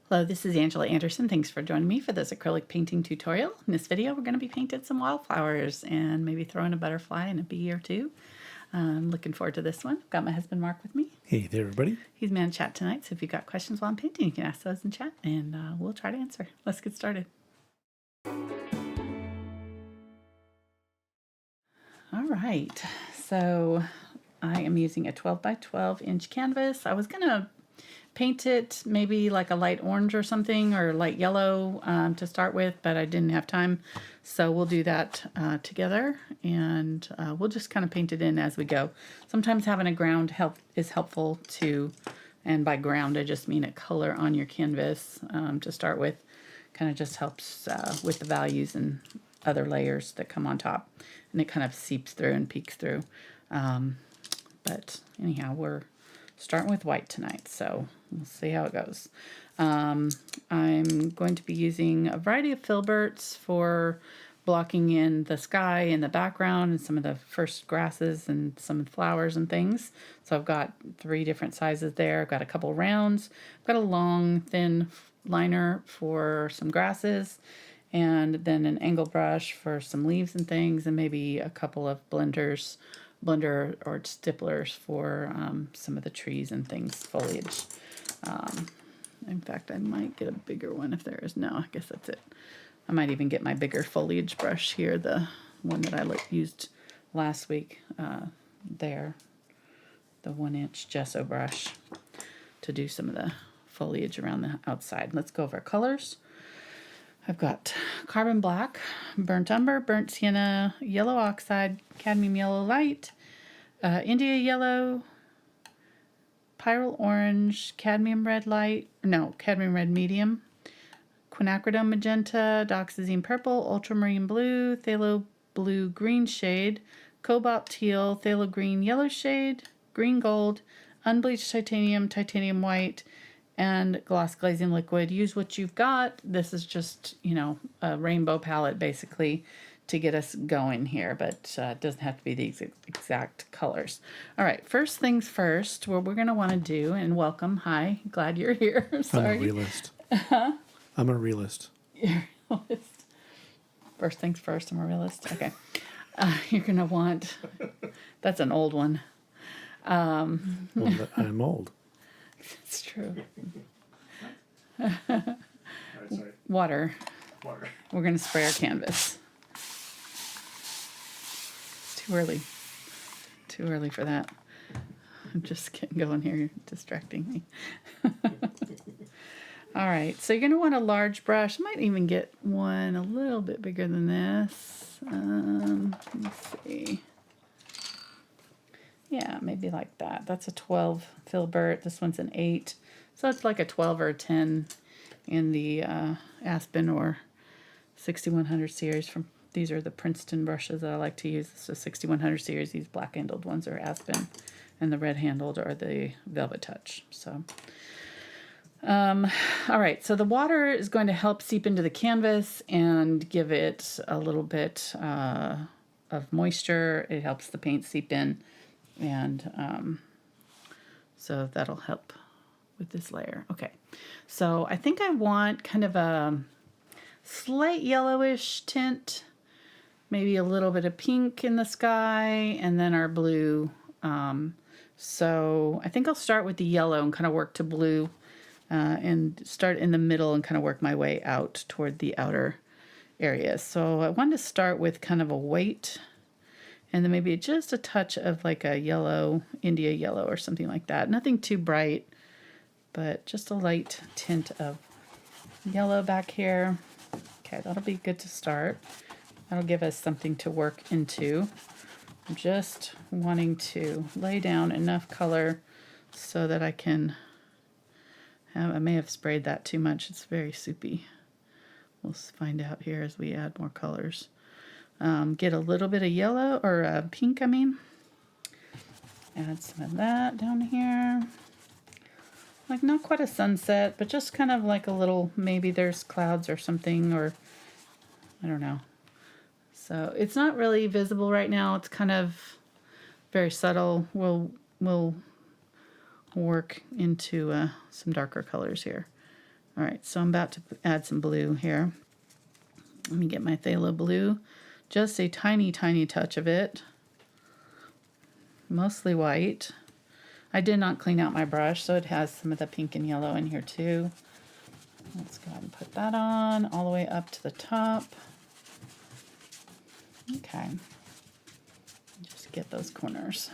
Hello, this is Angela Anderson. Thanks for joining me for this acrylic painting tutorial. In this video, we're going to be painting some wildflowers and maybe throwing a butterfly and a bee or two. I'm looking forward to this one. I've got my husband Mark with me. Hey there, everybody. He's man chat tonight, so if you've got questions while I'm painting, you can ask those in chat, and we'll try to answer. Let's get started. All right, so I am using a 12 by 12 inch canvas. I was going to paint it maybe like a light orange or something, or light yellow to start with, but I didn't have time, so we'll do that together, and we'll just kind of paint it in as we go. Sometimes having a ground is helpful too, and by ground I just mean a color on your canvas to start with. Kind of just helps with the values and other layers that come on top, and it kind of seeps through and peeks through. But anyhow, we're starting with white tonight, so we'll see how it goes. I'm going to be using a variety of filberts for blocking in the sky and the background and some of the first grasses and some flowers and things. So I've got 3 different sizes there. I've got a couple rounds. I've got a long, thin liner for some grasses, and then an angle brush for some leaves and things, and maybe a couple of blender or stipplers for some of the trees and things, foliage. In fact, I might get a bigger one if there is. No, I guess that's it. I might even get my bigger foliage brush here, the one that I used last week there, the 1-inch gesso brush, to do some of the foliage around the outside. Let's go over colors. I've got carbon black, burnt umber, burnt sienna, yellow oxide, cadmium yellow light, India yellow, pyrrole orange, cadmium red medium, Quinacridone Magenta, Dioxazine Purple, Ultramarine Blue, Phthalo blue green shade, Cobalt teal, Phthalo green yellow shade, green gold, Unbleached Titanium, titanium white, and gloss glazing liquid. Use what you've got. This is just, a rainbow palette basically to get us going here, but it doesn't have to be the exact colors. All right, first things first, what we're going to want to do, and welcome, hi, glad you're here. Sorry. I'm a realist. I'm a realist. You're a realist. First things first, I'm a realist. Okay. You're going to want, that's an old one. Well, I'm old. It's true. Sorry. Water. We're going to spray our canvas. Too early. Too early for that. I'm just getting going here. You're distracting me. All right. So you're going to want a large brush. I might even get one a little bit bigger than this. Let's see. Yeah, maybe like that. That's a 12 Filbert. This one's an 8. So it's like a 12 or a 10 in the Aspen or 6100 series. These are the Princeton brushes that I like to use. This is 6100 series. These black handled ones are Aspen, and the red handled are the VelvetTouch. So, all right. So the water is going to help seep into the canvas and give it a little bit of moisture. It helps the paint seep in. And so that'll help with this layer. Okay, so I think I want kind of a slight yellowish tint, maybe a little bit of pink in the sky, and then our blue. So I think I'll start with the yellow and kind of work to blue, and start in the middle and kind of work my way out toward the outer areas. So I wanted to start with kind of a white, and then maybe just a touch of like a yellow, India yellow or something like that. Nothing too bright, but just a light tint of yellow back here. Okay, that'll be good to start. That'll give us something to work into. I'm just wanting to lay down enough color so that I can have, I may have sprayed that too much. It's very soupy. We'll find out here as we add more colors. Get a little bit of yellow, or pink, I mean. Add some of that down here. Like not quite a sunset, but just kind of like a little, maybe there's clouds or something, or I don't know. So it's not really visible right now. It's kind of very subtle. We'll work into some darker colors here. All right, so I'm about to add some blue here. Let me get my phthalo blue. Just a tiny, tiny touch of it. Mostly white. I did not clean out my brush, so it has some of the pink and yellow in here too. Let's go ahead and put that on all the way up to the top. Okay. Just get those corners.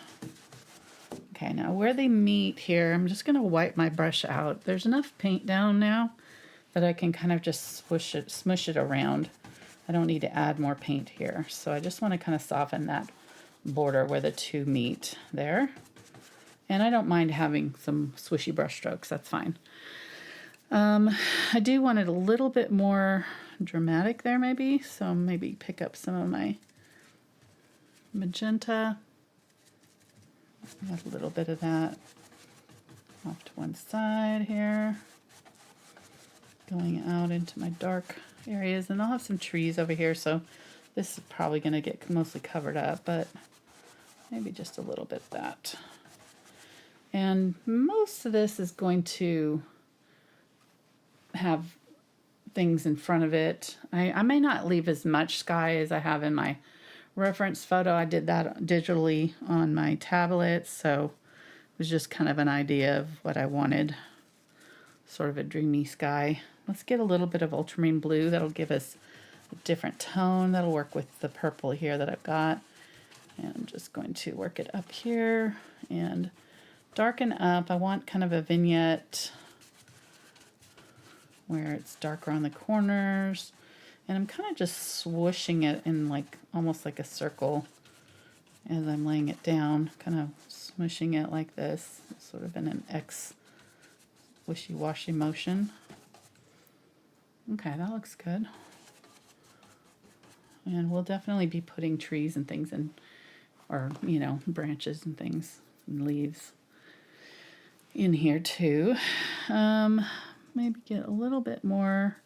Okay, now where they meet here, I'm just going to wipe my brush out. There's enough paint down now that I can kind of just smush it around. I don't need to add more paint here. So I just want to kind of soften that border where the two meet there. And I don't mind having some swishy brush strokes, that's fine. I do want it a little bit more dramatic there maybe, so maybe pick up some of my magenta. Add a little bit of that off to one side here. Going out into my dark areas, and I'll have some trees over here, so this is probably going to get mostly covered up, but maybe just a little bit of that. And most of this is going to have things in front of it. I may not leave as much sky as I have in my reference photo. I did that digitally on my tablet, so it was just kind of an idea of what I wanted. Sort of a dreamy sky. Let's get a little bit of ultramarine blue. That'll give us a different tone. That'll work with the purple here that I've got. And I'm just going to work it up here and darken up. I want kind of a vignette where it's darker on the corners. And I'm kind of just swooshing it in like almost like a circle as I'm laying it down, kind of smushing it like this, sort of in an X wishy-washy motion. Okay, that looks good. And we'll definitely be putting trees and things in, or, you know, branches and things and leaves in here too. Maybe get a little bit more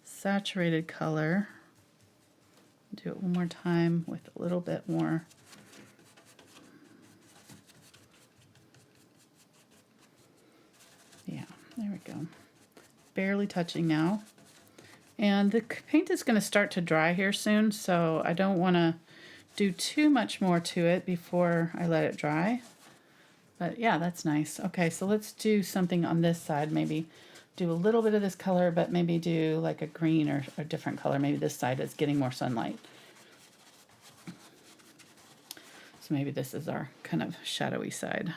saturated color. Do it one more time with a little bit more. Yeah, there we go. Barely touching now. And the paint is going to start to dry here soon, so I don't want to do too much more to it before I let it dry. But yeah, that's nice. Okay, so let's do something on this side. Maybe do a little bit of this color, but maybe do like a green or a different color. Maybe this side is getting more sunlight. So maybe this is our kind of shadowy side.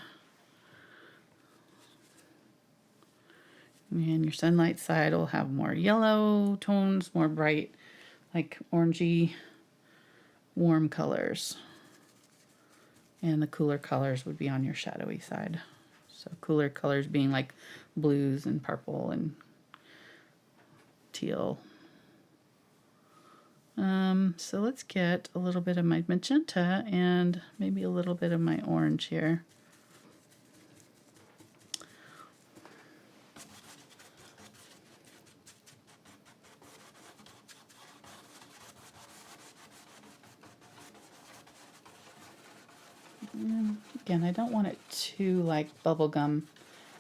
And your sunlight side will have more yellow tones, more bright, like orangey, warm colors. And the cooler colors would be on your shadowy side. So cooler colors being like blues and purple and teal. So let's get a little bit of my magenta and maybe a little bit of my orange here. Again, I don't want it too like bubblegum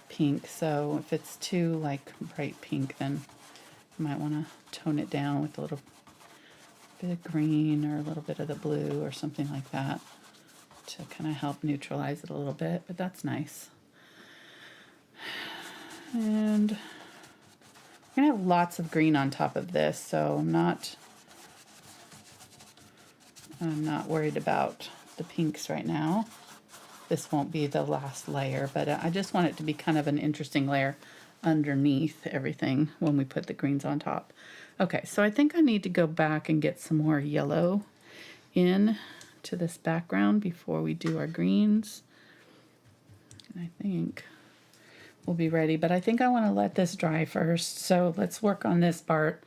pink, so if it's too like bright pink, then you might want to tone it down with a little bit of green or a little bit of the blue or something like that to kind of help neutralize it a little bit, but that's nice. And I'm going to have lots of green on top of this, so I'm not worried about the pinks right now. This won't be the last layer, but I just want it to be kind of an interesting layer underneath everything when we put the greens on top. Okay, so I think I need to go back and get some more yellow in to this background before we do our greens. And I think we'll be ready, but I think I want to let this dry first. So let's work on this part,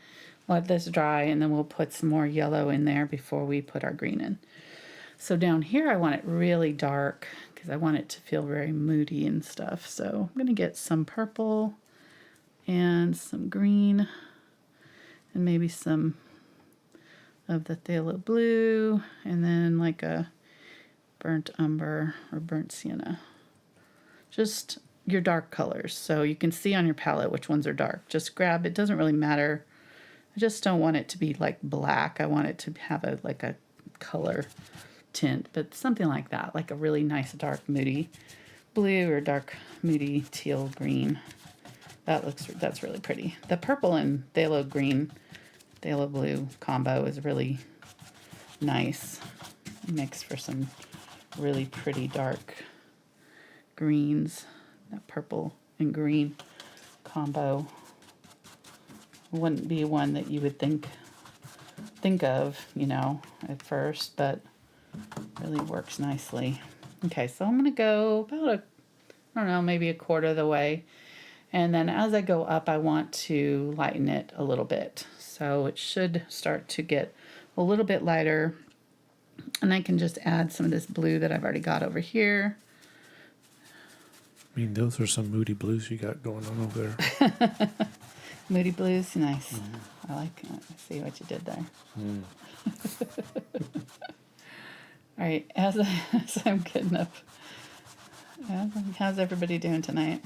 let this dry, and then we'll put some more yellow in there before we put our green in. So down here I want it really dark because I want it to feel very moody and stuff. So I'm going to get some purple and some green and maybe some of the phthalo blue and then like a burnt umber or burnt sienna. Just your dark colors. So you can see on your palette which ones are dark. Just grab, it doesn't really matter. I just don't want it to be like black. I want it to have like a color tint, but something like that, like a really nice dark moody blue or dark moody teal green. That's really pretty. The purple and phthalo green, phthalo blue combo is really nice. Mix for some really pretty dark greens. That purple and green combo wouldn't be one that you would think of, you know, at first, but really works nicely. Okay, so I'm gonna go about I don't know, maybe a quarter of the way. And then as I go up, I want to lighten it a little bit. So it should start to get a little bit lighter. And I can just add some of this blue that I've already got over here. I mean, those are some moody blues you got going on over there. Moody blues, nice. I like it. I see what you did there. All right, as I'm getting up, how's everybody doing tonight?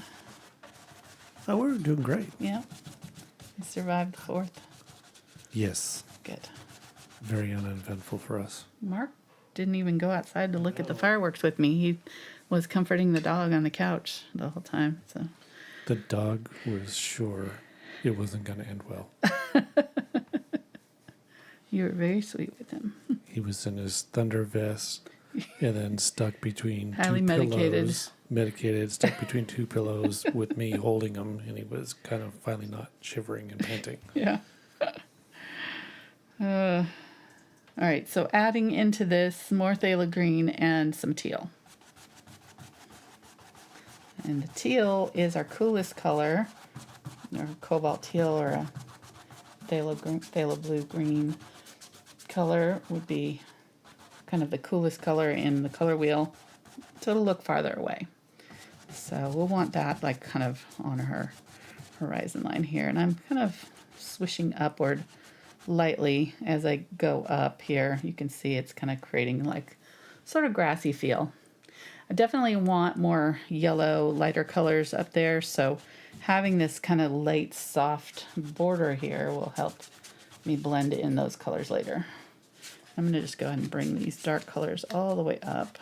Oh, we're doing great. Yeah, you survived the 4th. Yes. Good. Very uneventful for us. Mark didn't even go outside to look at the fireworks with me. He was comforting the dog on the couch the whole time. So The dog was sure it wasn't going to end well. you were very sweet with him. He was in his thunder vest and then stuck between Highly two medicated. pillows. Medicated, stuck between two pillows with me holding him, and he was kind of finally not shivering and panting. Yeah. All right, so adding into this more phthalo green and some teal. And the teal is our coolest color, or cobalt teal, or a phthalo blue green color would be kind of the coolest color in the color wheel. So it'll look farther away. So we'll want that like kind of on her horizon line here. And I'm kind of swishing upward lightly as I go up here. You can see it's kind of creating like sort of grassy feel. I definitely want more yellow, lighter colors up there. So having this kind of light, soft border here will help me blend in those colors later. I'm going to just go ahead and bring these dark colors all the way up.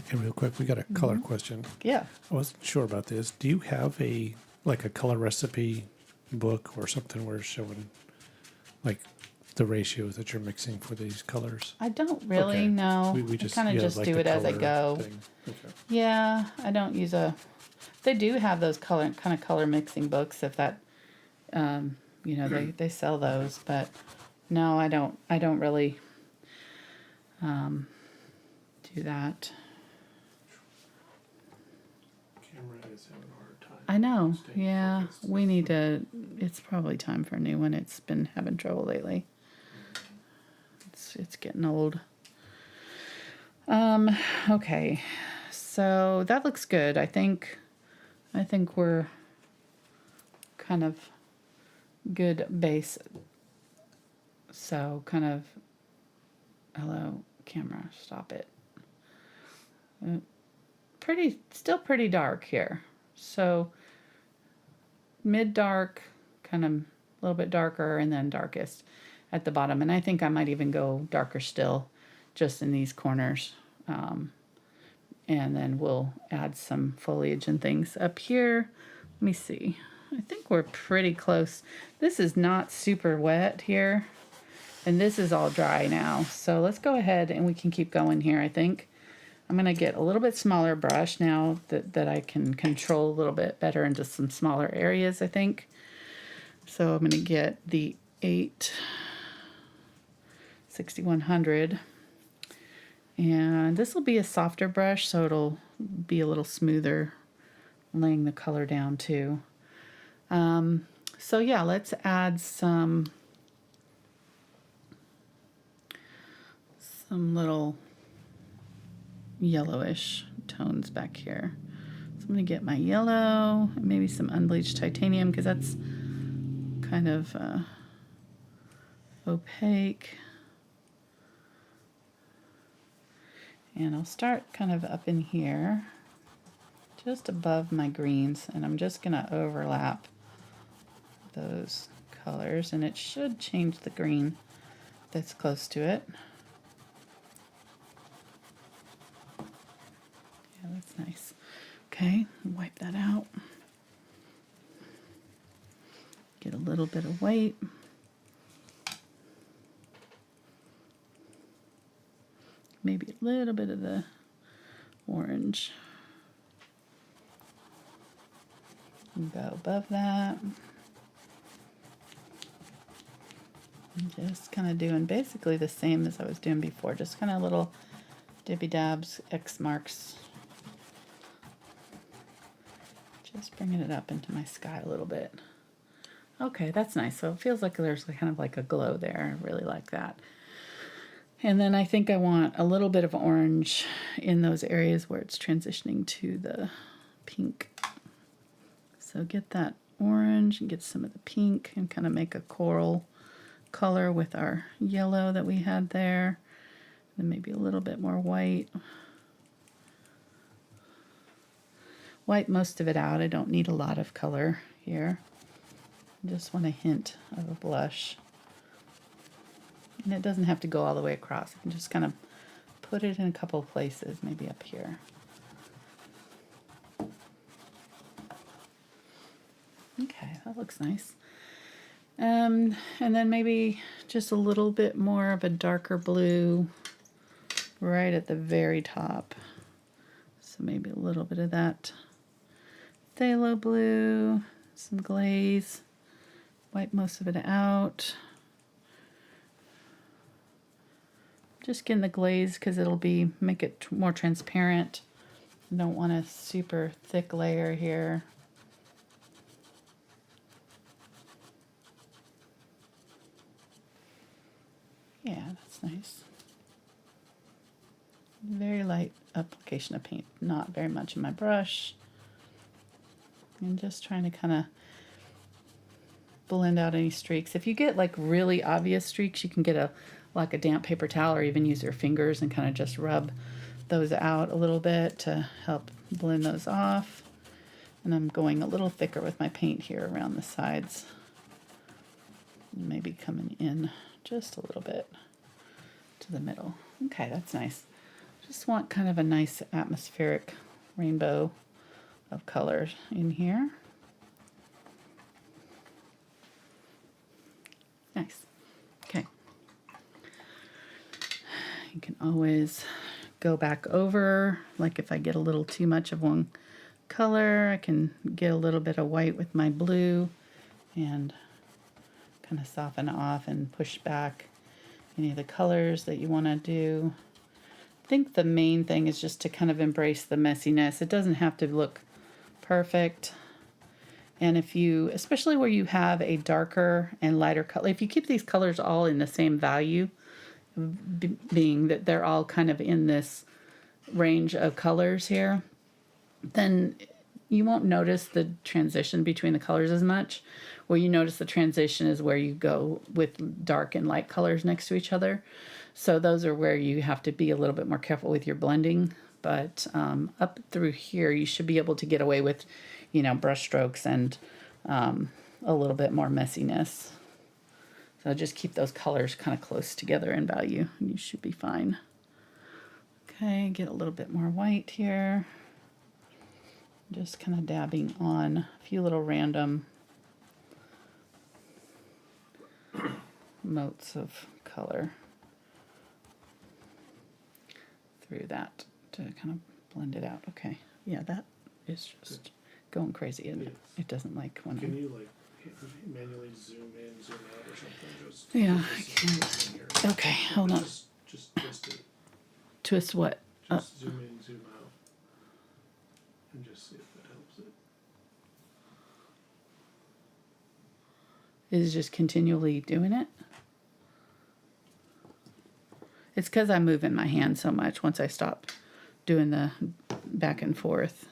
Hey, real quick, we got a color question. Yeah. I wasn't sure about this. Do you have a color recipe book or something where it's showing like the ratios that you're mixing for these colors? I don't really know. We just I kind of yeah, just like do the it as I color go. thing. Okay. Yeah, I don't use they do have those kind of color mixing books if that, you know, they sell those, but no, I don't really do that. Camera is having a hard time. I know. staying Yeah, focused. we need to. It's probably time for a new one. It's been having trouble lately. It's getting old. Okay, so that looks good. I think we're kind of good base. So kind of. Hello, camera. Stop it. Still pretty dark here. So mid dark, kind of a little bit darker, and then darkest at the bottom. And I think I might even go darker still just in these corners. And then we'll add some foliage and things up here. Let me see. I think we're pretty close. This is not super wet here. And this is all dry now. So let's go ahead and we can keep going here, I think. I'm going to get a little bit smaller brush now that I can control a little bit better into some smaller areas, I think. So I'm going to get the 6100. And this will be a softer brush, so it'll be a little smoother laying the color down too. So yeah, let's add some little yellowish tones back here. So I'm going to get my yellow and maybe some unbleached titanium because that's kind of opaque. And I'll start kind of up in here. just above my greens, and I'm just gonna overlap those colors, and it should change the green that's close to it. Yeah, that's nice. Okay, wipe that out. Get a little bit of white. Maybe a little bit of the orange. And go above that. And just kind of doing basically the same as I was doing before, just kind of little dibby dabs, X marks. Just bringing it up into my sky a little bit. Okay, that's nice. So it feels like there's kind of like a glow there. I really like that. And then I think I want a little bit of orange in those areas where it's transitioning to the pink. So get that orange and get some of the pink and kind of make a coral color with our yellow that we had there. Then maybe a little bit more white. Wipe most of it out. I don't need a lot of color here. I just want a hint of a blush. And it doesn't have to go all the way across. I can just kind of put it in a couple of places, maybe up here. Okay, that looks nice. And then maybe just a little bit more of a darker blue right at the very top. So maybe a little bit of that phthalo blue, some glaze. Wipe most of it out. Just getting the glaze because it'll make it more transparent. I don't want a super thick layer here. Yeah, that's nice. Very light application of paint, not very much in my brush. And just trying to kind of blend out any streaks. If you get like really obvious streaks, you can get like a damp paper towel or even use your fingers and kind of just rub those out a little bit to help blend those off. And I'm going a little thicker with my paint here around the sides. Maybe coming in just a little bit to the middle. Okay, that's nice. Just want kind of a nice atmospheric rainbow of colors in here. Nice. Okay. You can always go back over, like if I get a little too much of one color, I can get a little bit of white with my blue and kind of soften off and push back any of the colors that you want to do. I think the main thing is just to kind of embrace the messiness. It doesn't have to look perfect. And if you, especially where you have a darker and lighter color, if you keep these colors all in the same value, being that they're all kind of in this range of colors here, then you won't notice the transition between the colors as much. Where you notice the transition is where you go with dark and light colors next to each other. So those are where you have to be a little bit more careful with your blending. But up through here, you should be able to get away with, you know, brush strokes and a little bit more messiness. So just keep those colors kind of close together in value, and you should be fine. Okay, get a little bit more white here. Just kind of dabbing on a few little random motes of color through that to kind of blend it out. Okay, yeah, that is just going crazy, and it doesn't like when Can you like manually zoom in, zoom out, or something? Just yeah, I can. Okay, hold on. Just twist it. Twist what? Just zoom in, zoom out, and just see if it helps it. Is just continually doing it? It's because I'm moving my hand so much. Once I stop doing the back and forth,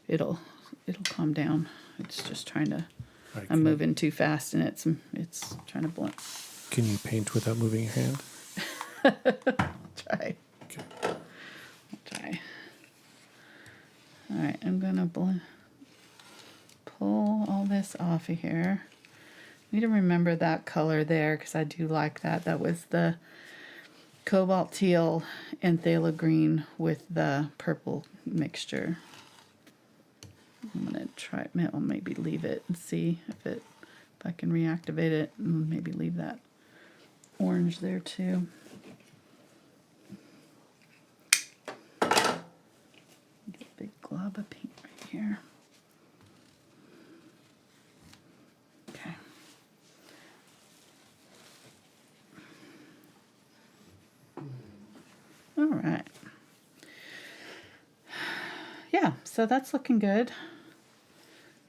it'll calm down. It's just trying to. Right, I'm moving too fast, and it's trying to blend. Can you paint without moving your hand? Try. Okay. I'll try. All right, I'm gonna pull all this off of here. I need to remember that color there because I do like that. That was the Cobalt Teal and Phthalo Green with the purple mixture. I'm gonna try, I'll maybe leave it and see if I can reactivate it, and maybe leave that orange there too. Get a big glob of paint right here. Okay. All right. Yeah, so that's looking good.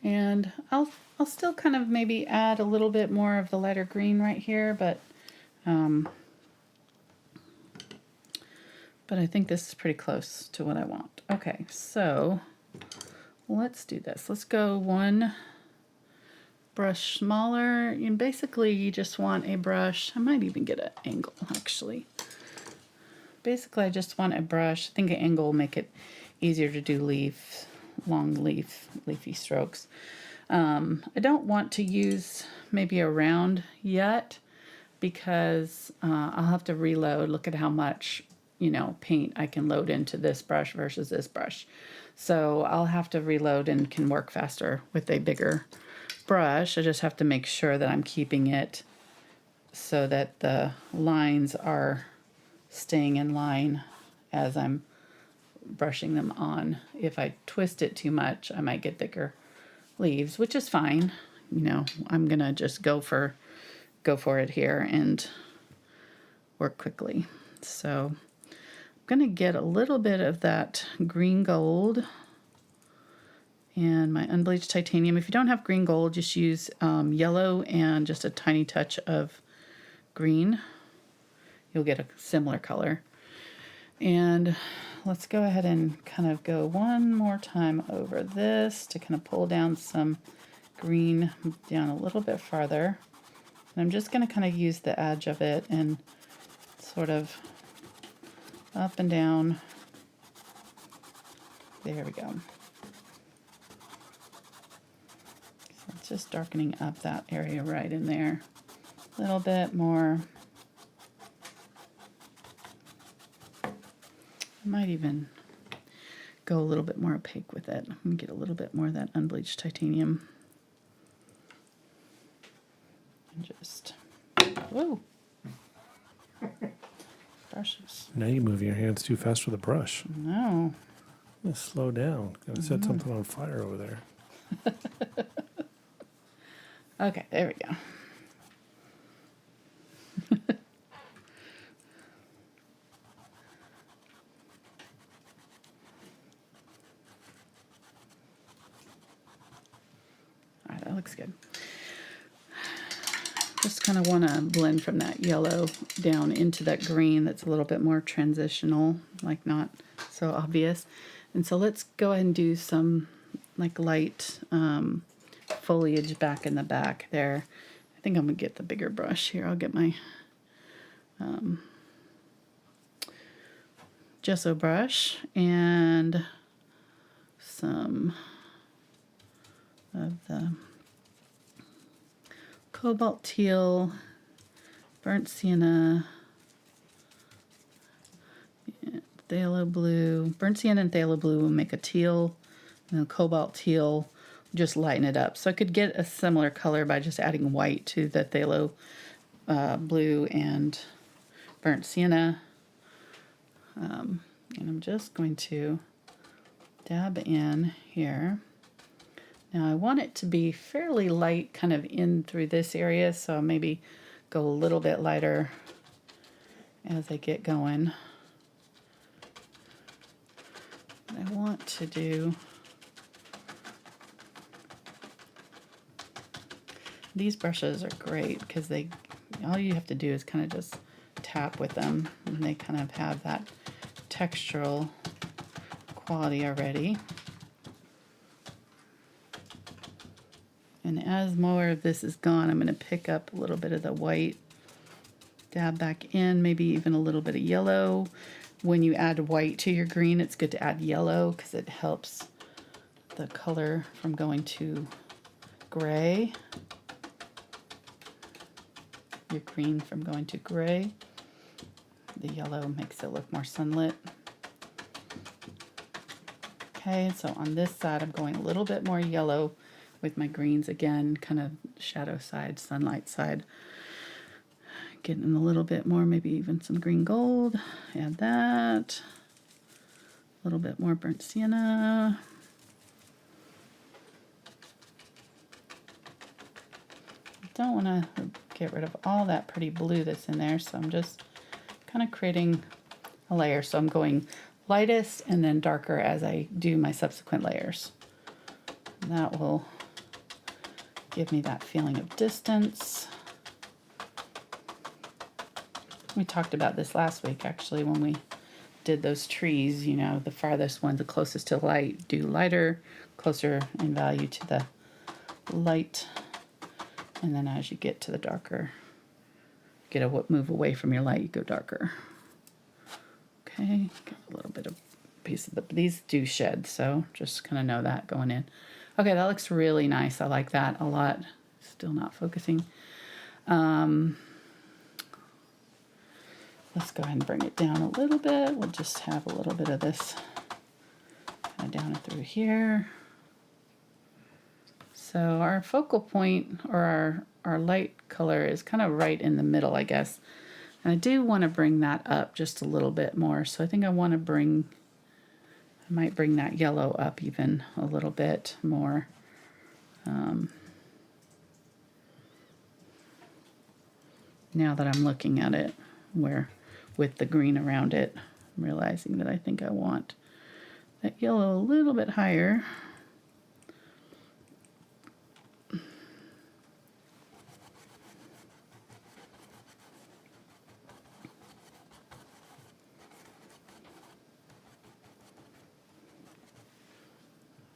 And I'll still kind of maybe add a little bit more of the lighter green right here, but I think this is pretty close to what I want. Okay, so let's do this. Let's go one brush smaller. And basically you just want a brush. I might even get an angle actually. Basically I just want a brush. I think an angle will make it easier to do long leafy strokes. I don't want to use maybe a round yet because I'll have to reload. Look at how much, paint I can load into this brush versus this brush. So I'll have to reload and can work faster with a bigger brush. I just have to make sure that I'm keeping it so that the lines are staying in line as I'm brushing them on. If I twist it too much, I might get thicker leaves, which is fine. I'm gonna just go for it here and work quickly. So I'm gonna get a little bit of that green gold and my unbleached titanium. If you don't have green gold, just use yellow and just a tiny touch of green. You'll get a similar color. And let's go ahead and kind of go one more time over this to kind of pull down some green down a little bit farther. And I'm just going to kind of use the edge of it and sort of up and down. There we go. So it's just darkening up that area right in there. A little bit more. I might even go a little bit more opaque with it. I'm going to get a little bit more of that unbleached titanium. And just, whoa. Brushes. Now you move your hands too fast with a brush. No. Just slow down. Gonna set something on fire over there. Okay, there we go. All right, that looks good. Just kind of want to blend from that yellow down into that green that's a little bit more transitional, like not so obvious. And so let's go ahead and do some like light foliage back in the back there. I think I'm gonna get the bigger brush here. I'll get my gesso brush and some of the Cobalt Teal, Burnt Sienna, Phthalo Blue. Burnt Sienna and Phthalo Blue will make a teal, and the Cobalt Teal just lighten it up. So I could get a similar color by just adding white to the Phthalo Blue and Burnt Sienna. And I'm just going to dab in here. Now I want it to be fairly light kind of in through this area, so maybe go a little bit lighter as I get going. What I want to do, these brushes are great because all you have to do is kind of just tap with them and they kind of have that textural quality already. And as more of this is gone, I'm going to pick up a little bit of the white, dab back in, maybe even a little bit of yellow. When you add white to your green, it's good to add yellow because it helps the color from going to gray, your green from going to gray. The yellow makes it look more sunlit. Okay, so on this side I'm going a little bit more yellow with my greens again, kind of shadow side, sunlight side. Getting a little bit more, maybe even some green gold. Add that. A little bit more burnt sienna. Don't want to get rid of all that pretty blue that's in there, so I'm just kind of creating a layer. So I'm going lightest and then darker as I do my subsequent layers. And that will give me that feeling of distance. We talked about this last week, actually, when we did those trees. You know, the farthest one, the closest to light, do lighter, closer in value to the light. And then as you get to the darker, move away from your light, you go darker. Okay, get a little bit of piece of these do shed, so just kind of know that going in. Okay, that looks really nice. I like that a lot. Still not focusing. Let's go ahead and bring it down a little bit. We'll just have a little bit of this kind of down through here. So our focal point, or our light color, is kind of right in the middle, I guess. And I do want to bring that up just a little bit more. So I think I might bring that yellow up even a little bit more. Now that I'm looking at it, with the green around it, I'm realizing that I think I want that yellow a little bit higher.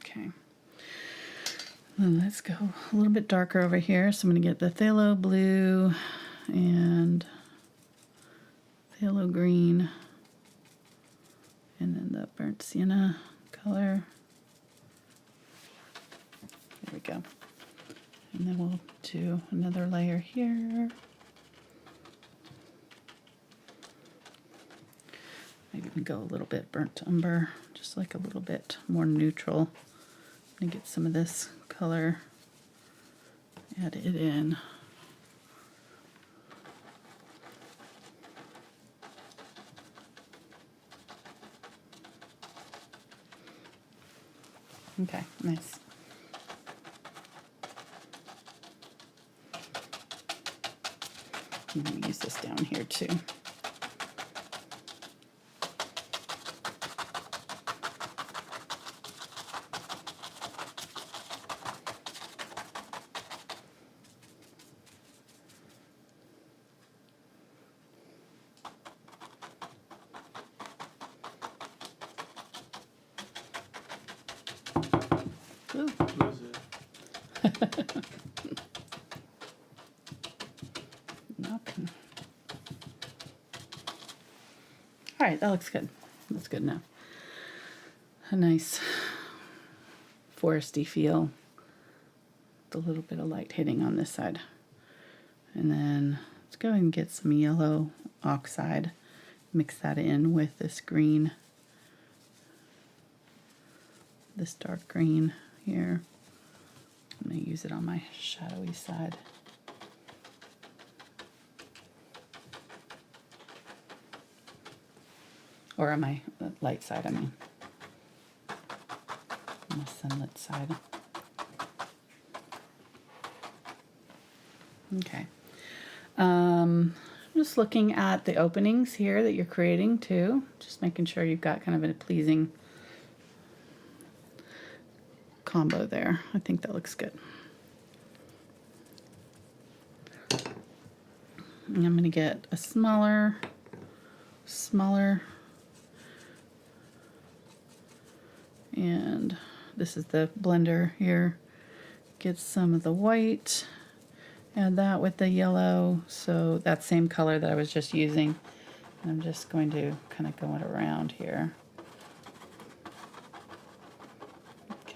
Okay. Then let's go a little bit darker over here. So I'm going to get the phthalo blue and phthalo green, and then the burnt sienna color. There we go. And then we'll do another layer here. Maybe we go a little bit burnt umber, just like a little bit more neutral. I'm gonna get some of this color, add it in. Okay, nice. I'm going to use this down here too. Ooh. Nothing. All right, that looks good. That's good enough. A nice foresty feel. With a little bit of light hitting on this side. And then let's go and get some yellow oxide. Mix that in with this green. This dark green here. I'm going to use it on my shadowy side. Or on my light side, I mean. On the sunlit side. Okay. Just looking at the openings here that you're creating too. Just making sure you've got kind of a pleasing combo there. I think that looks good. And I'm going to get a smaller, and this is the blender here. Get some of the white, add that with the yellow, so that same color that I was just using. And I'm just going to kind of go it around here.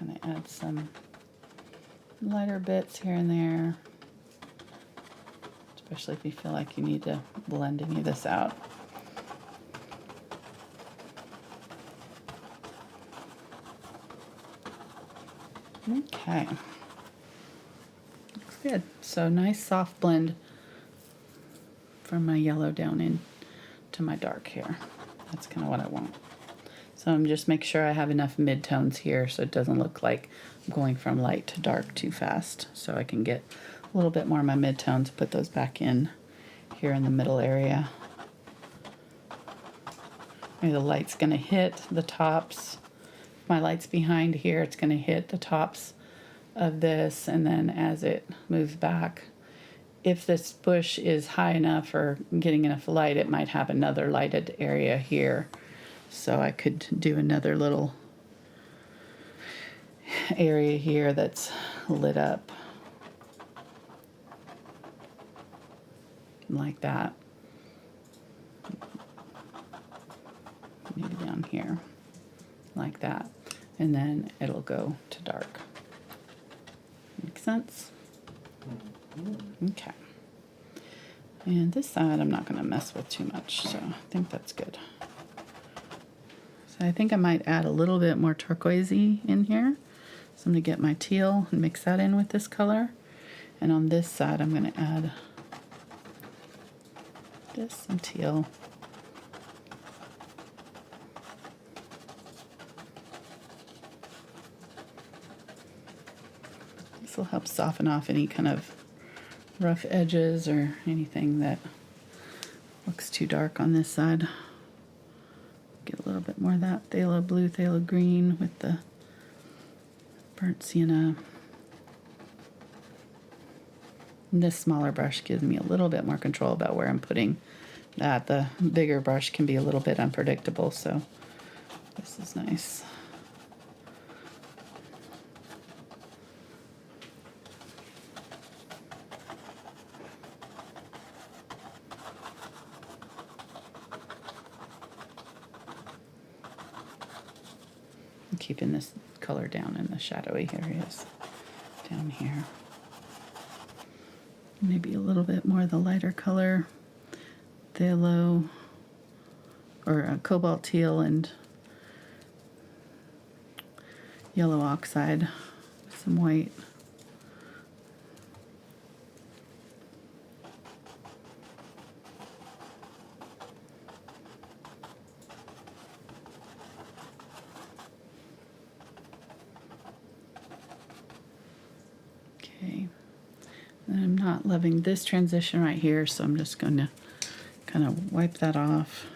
kind of add some lighter bits here and there, especially if you feel like you need to blend any of this out. Okay, looks good. So nice soft blend from my yellow down into my dark here. That's kind of what I want. So I'm just make sure I have enough midtones here so it doesn't look like I'm going from light to dark too fast. So I can get a little bit more of my midtones, put those back in here in the middle area. Maybe the light's gonna hit the tops. If my light's behind here, it's gonna hit the tops of this, and then as it moves back, if this bush is high enough or getting enough light, it might have another lighted area here. So I could do another little area here that's lit up like that. Maybe down here like that. And then it'll go to dark. Make sense? Okay. And this side I'm not going to mess with too much, so I think that's good. So I think I might add a little bit more turquoisey in here. So I'm going to get my teal and mix that in with this color. And on this side I'm going to add just some teal. This will help soften off any kind of rough edges or anything that looks too dark on this side. Get a little bit more of that phthalo blue, phthalo green with the burnt sienna. And this smaller brush gives me a little bit more control about where I'm putting that. The bigger brush can be a little bit unpredictable, so this is nice. Keeping this color down in the shadowy areas down here. Maybe a little bit more of the lighter color, phthalo or cobalt teal and yellow oxide with some white. I'm not loving this transition right here, so I'm just going to kind of wipe that off.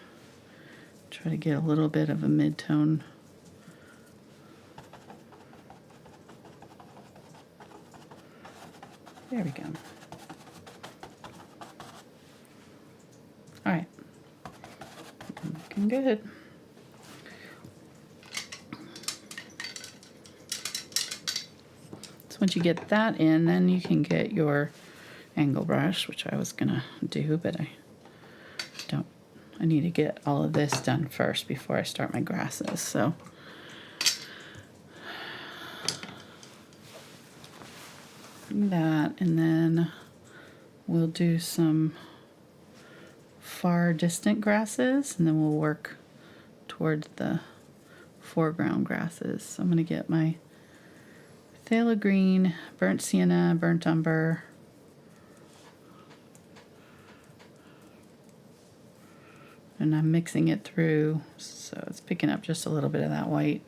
Try to get a little bit of a mid-tone. There we go. All right. Looking good. Once you get that in, then you can get your angle brush, which I was gonna do, but I don't. I need to get all of this done first before I start my grasses. So that, and then we'll do some far distant grasses, and then we'll work towards the foreground grasses. So I'm gonna get my phthalo green, burnt sienna, burnt umber, and I'm mixing it through, so it's picking up just a little bit of that white.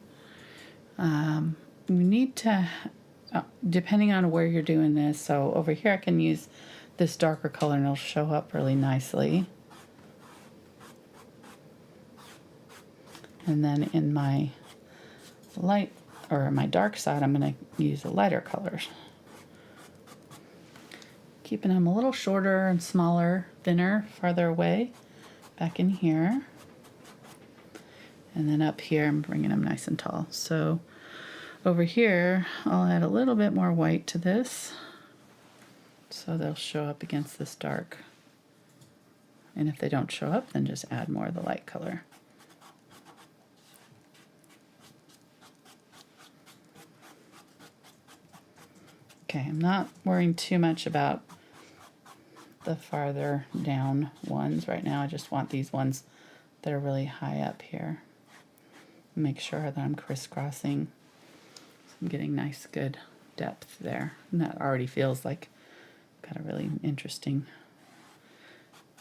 You need to, depending on where you're doing this, so over here I can use this darker color and it'll show up really nicely. And then in my light, or my dark side, I'm going to use the lighter colors. Keeping them a little shorter and smaller, thinner, farther away, back in here. And then up here, I'm bringing them nice and tall. So over here, I'll add a little bit more white to this, so they'll show up against this dark. And if they don't show up, then just add more of the light color. Okay, I'm not worrying too much about the farther down ones right now. I just want these ones that are really high up here. Make sure that I'm crisscrossing. So I'm getting nice, good depth there. And that already feels like got a really interesting,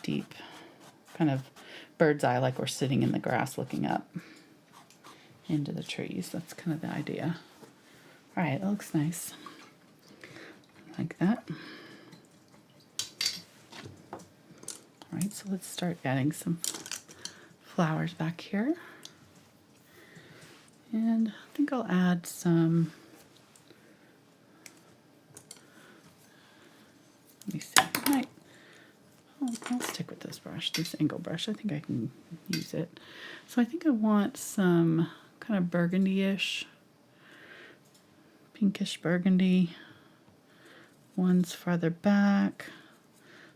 deep kind of bird's eye, like we're sitting in the grass looking up into the trees. That's kind of the idea. All right, that looks nice. Like that. All right, so let's start adding some flowers back here. And I think I'll add some, let me see, I'll stick with this brush, this angle brush. I think I can use it. So I think I want some kind of burgundy-ish, pinkish burgundy ones farther back.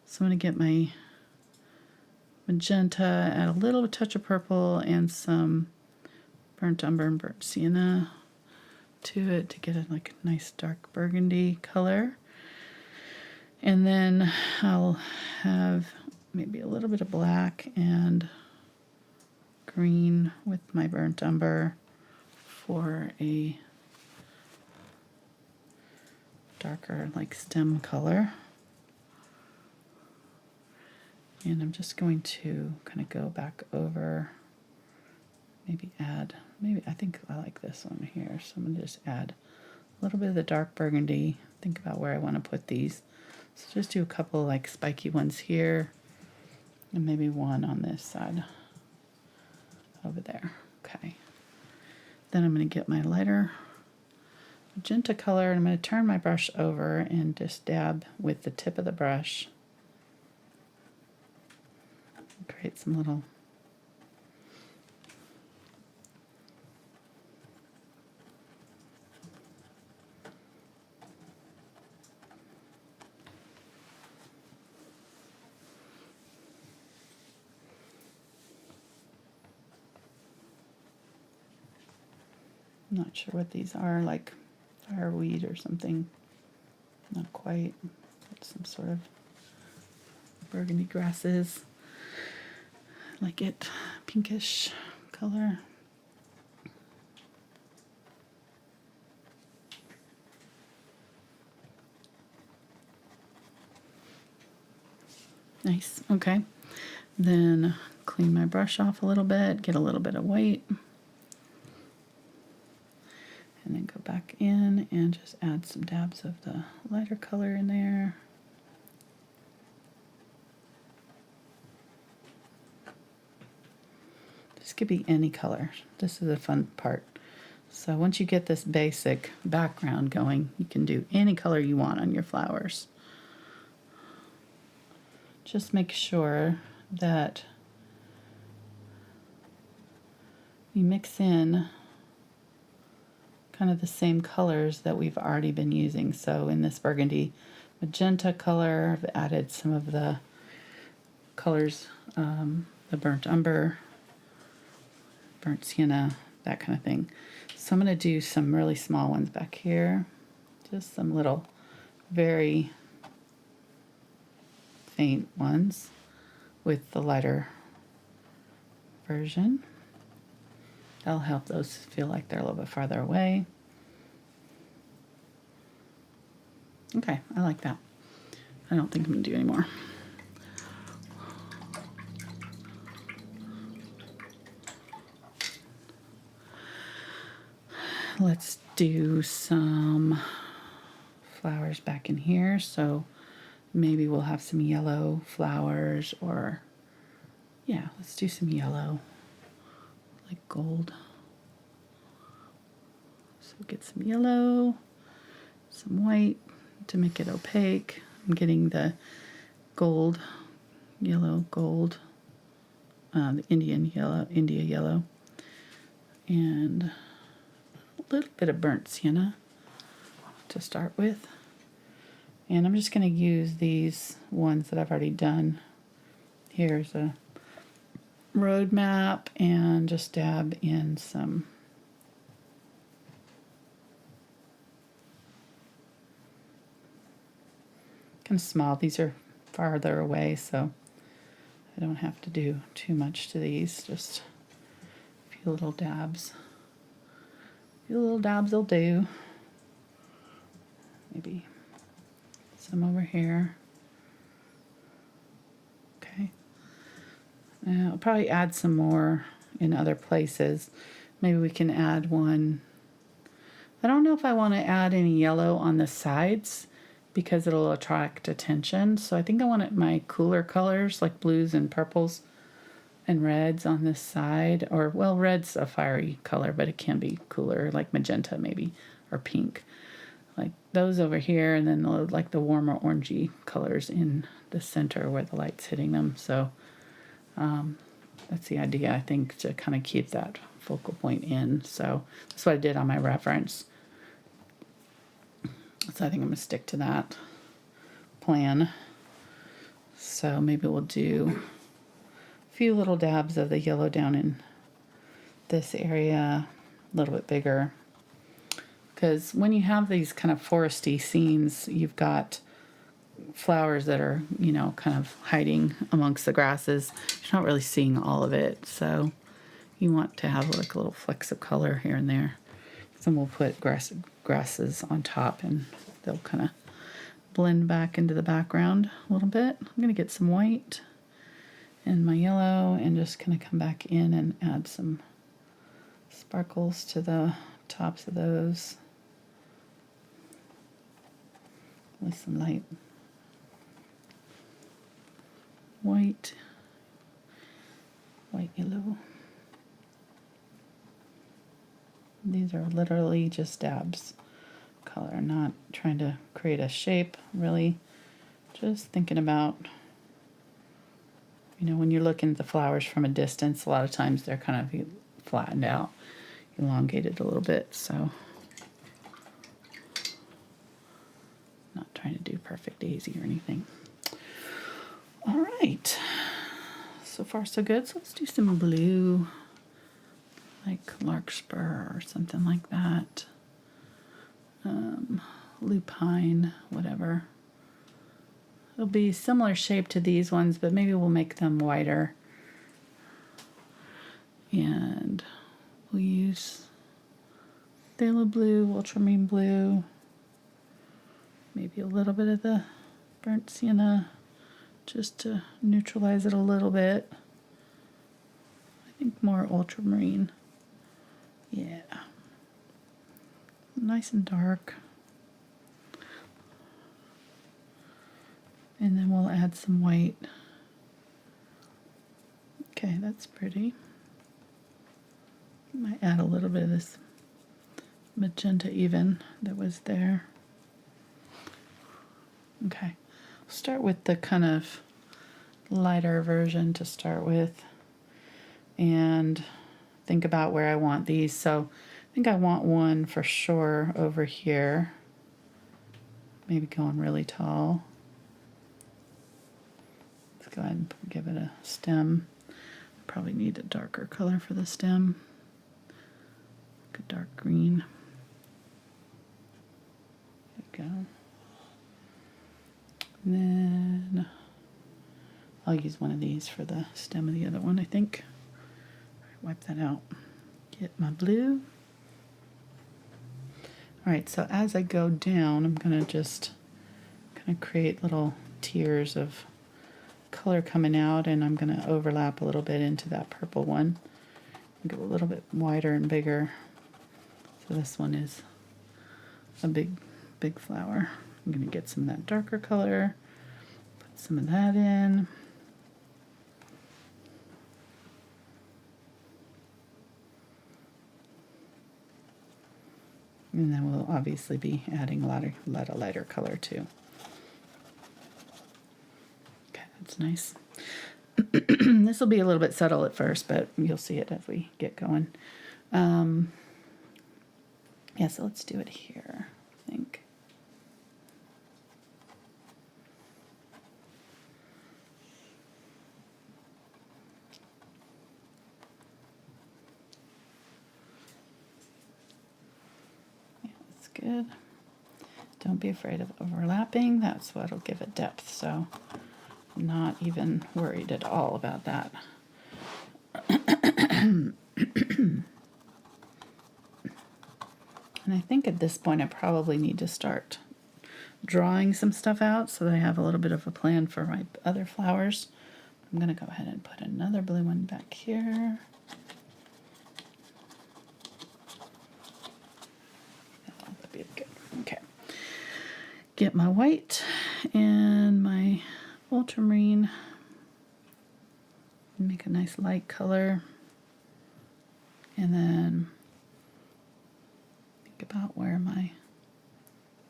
So I'm going to get my magenta, add a little touch of purple and some burnt umber and burnt sienna to it to get a like nice dark burgundy color. And then I'll have maybe a little bit of black and green with my burnt umber for a darker like stem color. And I'm just going to kind of go back over, maybe I think I like this one here. So I'm going to just add a little bit of the dark burgundy. Think about where I want to put these. So just do a couple like spiky ones here and maybe one on this side over there. Okay. Then I'm going to get my lighter magenta color and I'm going to turn my brush over and just dab with the tip of the brush. Create some little I'm not sure what these are, like fireweed or something. Not quite. Some sort of burgundy grasses. I like it pinkish color. Nice. Okay. Then clean my brush off a little bit, get a little bit of white. And then go back in and just add some dabs of the lighter color in there. This could be any color. This is a fun part. So once you get this basic background going, you can do any color you want on your flowers. Just make sure that you mix in kind of the same colors that we've already been using. So in this burgundy magenta color, I've added some of the colors, the burnt umber, burnt sienna, that kind of thing. So I'm going to do some really small ones back here. Just some little very faint ones with the lighter version. That'll help those feel like they're a little bit farther away. Okay, I like that. I don't think I'm going to do any more. Let's do some flowers back in here. So maybe we'll have some yellow flowers, or yeah, let's do some yellow, like gold. So get some yellow, some white to make it opaque. I'm getting the gold, yellow, gold, the India yellow, and a little bit of burnt sienna to start with. And I'm just going to use these ones that I've already done. Here's a road map and just dab in some kind of small. These are farther away, so I don't have to do too much to these. Just a few little dabs. A few little dabs will do. Maybe some over here. Okay. I'll probably add some more in other places. Maybe we can add one. I don't know if I want to add any yellow on the sides because it'll attract attention. So I think I want my cooler colors like blues and purples and reds on this side. Or, well, red's a fiery color, but it can be cooler, like magenta maybe, or pink. Like those over here, and then like the warmer orangey colors in the center where the light's hitting them. So that's the idea, I think, to kind of keep that focal point in. So that's what I did on my reference. So I think I'm going to stick to that plan. So maybe we'll do a few little dabs of the yellow down in this area, a little bit bigger. Because when you have these kind of foresty scenes, you've got flowers that are, you know, kind of hiding amongst the grasses. You're not really seeing all of it. So you want to have like a little flecks of color here and there. Then we'll put grasses on top and they'll kind of blend back into the background a little bit. I'm going to get some white and my yellow and just kind of come back in and add some sparkles to the tops of those with some light white, yellow. These are literally just dabs color, not trying to create a shape, really. Just thinking about, you know, when you're looking at the flowers from a distance, a lot of times they're kind of flattened out, elongated a little bit, so not trying to do perfect daisy or anything. All right, so far so good. So let's do some blue, like larkspur or something like that. Lupine, whatever. It'll be similar shape to these ones, but maybe we'll make them wider. And we'll use Phthalo blue, Ultramarine blue, maybe a little bit of the burnt sienna just to neutralize it a little bit. I think more ultramarine. Yeah. Nice and dark. And then we'll add some white. Okay, that's pretty. Might add a little bit of this magenta even that was there. Okay, I'll start with the kind of lighter version to start with and think about where I want these. So I think I want one for sure over here, maybe going really tall. Let's go ahead and give it a stem. Probably need a darker color for the stem, like a dark green. There we go. And then I'll use one of these for the stem of the other one, I think. Wipe that out. Get my blue. Alright, so as I go down, I'm going to just kind of create little tiers of color coming out, and I'm going to overlap a little bit into that purple one. Go a little bit wider and bigger. So this one is a big flower. I'm going to get some of that darker color, put some of that in. And then we'll obviously be adding a lot of lighter color too. Okay, that's nice. This will be a little bit subtle at first, but you'll see it as we get going. Yeah, so let's do it here, I think. Good. Don't be afraid of overlapping. That's what'll give it depth. So I'm not even worried at all about that. And I think at this point I probably need to start drawing some stuff out so that I have a little bit of a plan for my other flowers. I'm going to go ahead and put another blue one back here. That'd be good. Okay. Get my white and my ultramarine. Make a nice light color. And then think about where my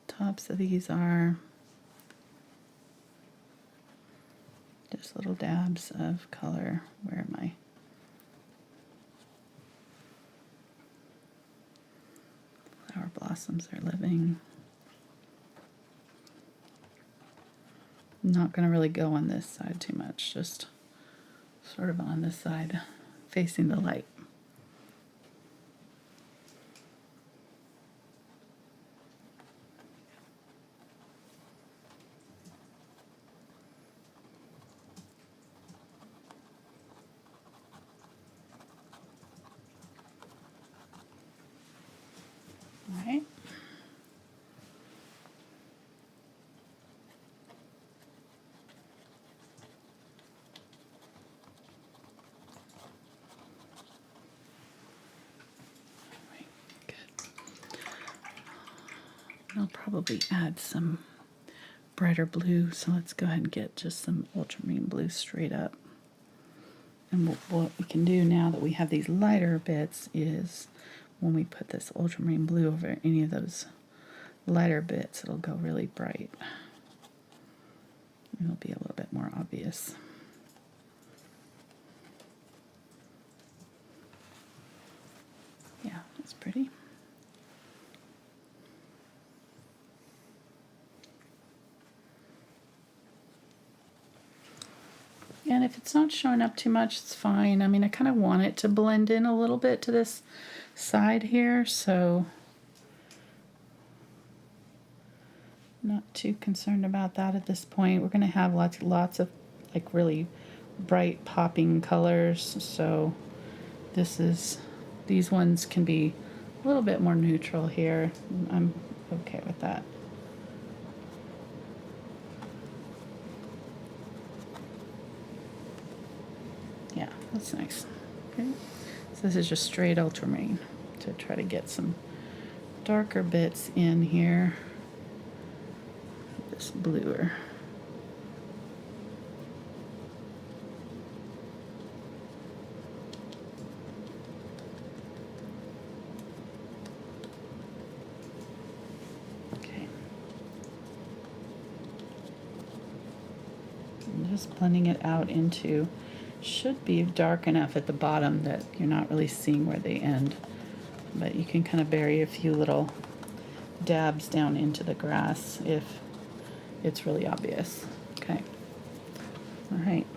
tops of these are. Just little dabs of color where my flower blossoms are living. I'm not going to really go on this side too much, just sort of on this side facing the light. Right. Good. I'll probably add some brighter blue, so let's go ahead and get just some ultramarine blue straight up. And what we can do now that we have these lighter bits is when we put this ultramarine blue over any of those lighter bits, it'll go really bright. It'll be a little bit more obvious. Yeah, that's pretty. And if it's not showing up too much, it's fine. I mean, I kind of want it to blend in a little bit to this side here, so not too concerned about that at this point. We're going to have lots of like really bright popping colors, so these ones can be a little bit more neutral here. I'm okay with that. Yeah, that's nice. Okay, so this is just straight ultramarine to try to get some darker bits in here. This bluer. Okay. I'm just blending it out into, should be dark enough at the bottom that you're not really seeing where they end, but you can kind of bury a few little dabs down into the grass if it's really obvious. Okay. All right.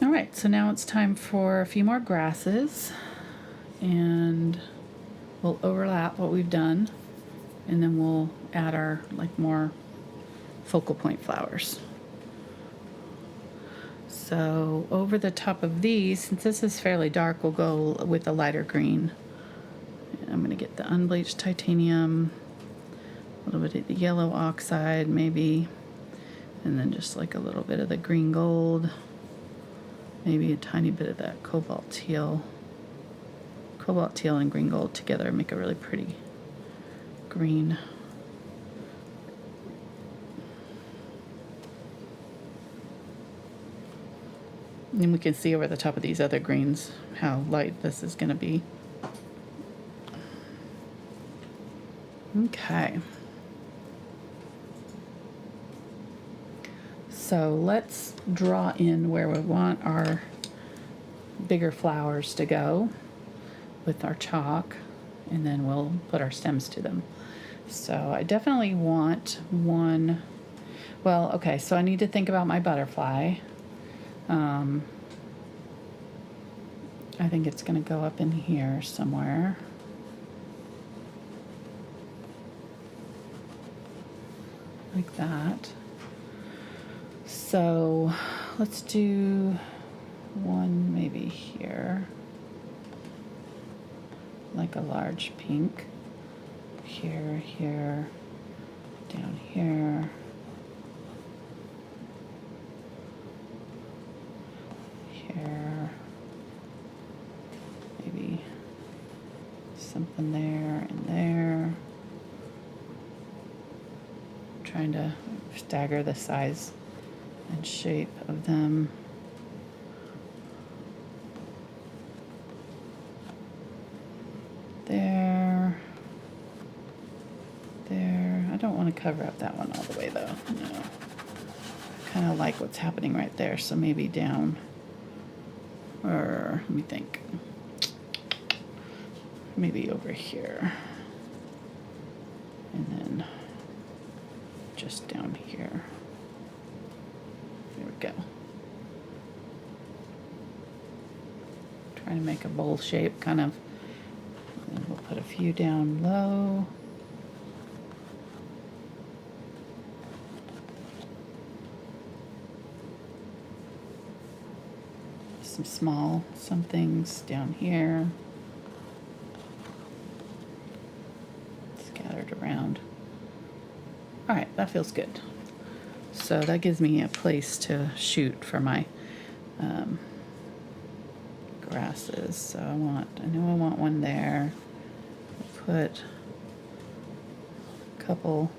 All right, so now it's time for a few more grasses, and we'll overlap what we've done, and then we'll add our more focal point flowers. So over the top of these, since this is fairly dark, we'll go with a lighter green. I'm going to get the Unbleached Titanium, a little bit of the Yellow Oxide maybe, and then just like a little bit of the green gold, maybe a tiny bit of that Cobalt Teal. Cobalt Teal and green gold together make a really pretty green. And we can see over the top of these other greens how light this is going to be. Okay. So let's draw in where we want our bigger flowers to go with our chalk, and then we'll put our stems to them. So I definitely want one Well, okay, so I need to think about my butterfly. I think it's going to go up in here somewhere. Like that. So let's do one maybe here. Like a large pink. Here, here, down here. Here. Maybe something there and there. Trying to stagger the size and shape of them. There. There. I don't want to cover up that one all the way though. No. I kind of like what's happening right there, so maybe down. Or let me think. Maybe over here. And then just down here. There we go. Trying to make a bowl shape, kind of. And we'll put a few down low. Some things down here. Scattered around. All right, that feels good. So that gives me a place to shoot for my grasses. So I know I want one there. Put a couple.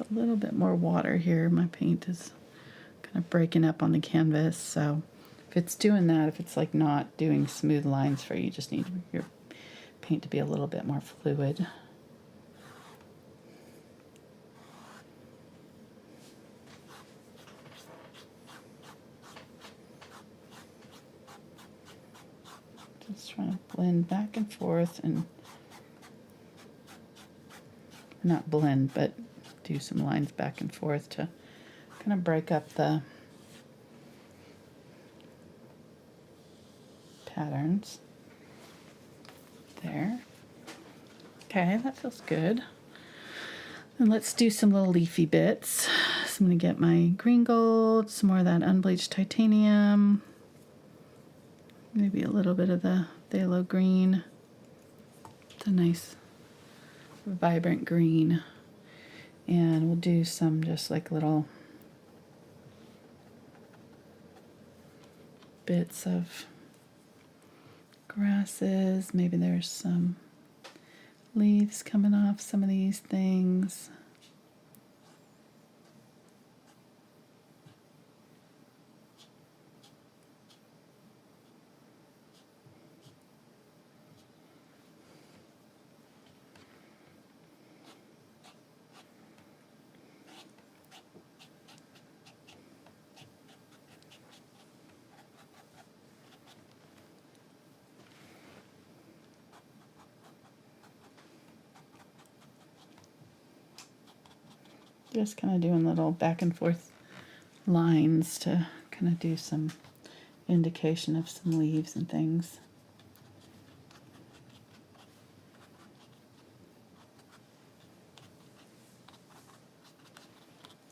A little bit more water here. My paint is kind of breaking up on the canvas, so if it's doing that, if it's like not doing smooth lines for you, you just need your paint to be a little bit more fluid. Just trying to blend back and forth and not blend, but do some lines back and forth to kind of break up the patterns. There. Okay, that feels good. And let's do some little leafy bits. So I'm going to get my green gold, some more of that unbleached titanium, maybe a little bit of the phthalo green. It's a nice vibrant green. And we'll do some just like little bits of grasses. Maybe there's some leaves coming off some of these things. Just kind of doing little back and forth lines to kind of do some indication of some leaves and things.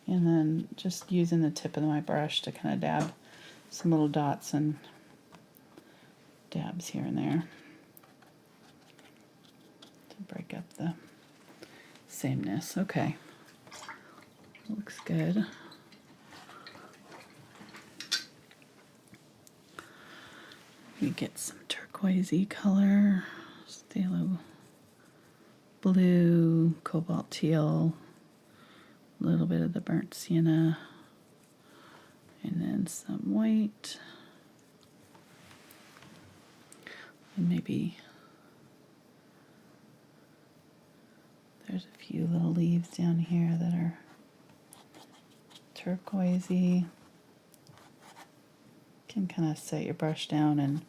And then just using the tip of my brush to kind of dab some little dots and dabs here and there to break up the sameness. Okay. Looks good. We get some turquoisey color, phthalo blue, cobalt teal, a little bit of the burnt sienna, and then some white, and maybe there's a few little leaves down here that are turquoisey. You can kind of set your brush down and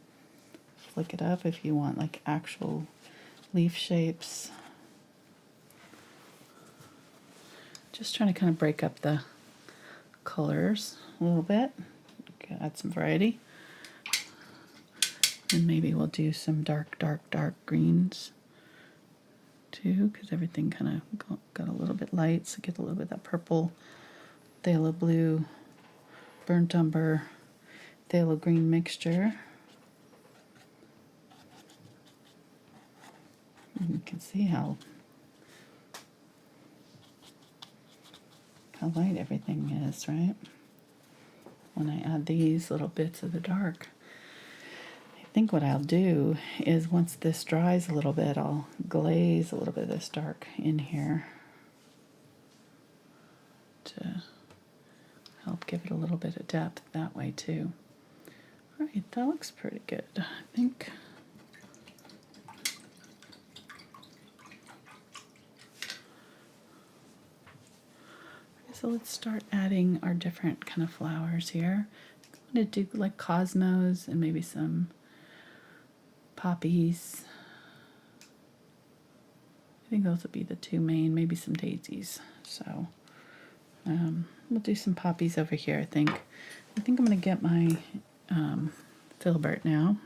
flick it up if you want like actual leaf shapes. Just trying to kind of break up the colors a little bit. Add some variety. And maybe we'll do some dark greens too, because everything kind of got a little bit light, so get a little bit of that purple, phthalo blue, burnt umber, phthalo green mixture. And you can see how light everything is, right? When I add these little bits of the dark. I think what I'll do is once this dries a little bit, I'll glaze a little bit of this dark in here to help give it a little bit of depth that way too. All right, that looks pretty good, I think. So let's start adding our different kind of flowers here. I'm going to do like cosmos and maybe some poppies. I think those will be the two main, maybe some daisies. So we'll do some poppies over here, I think. I think I'm going to get my Filbert now.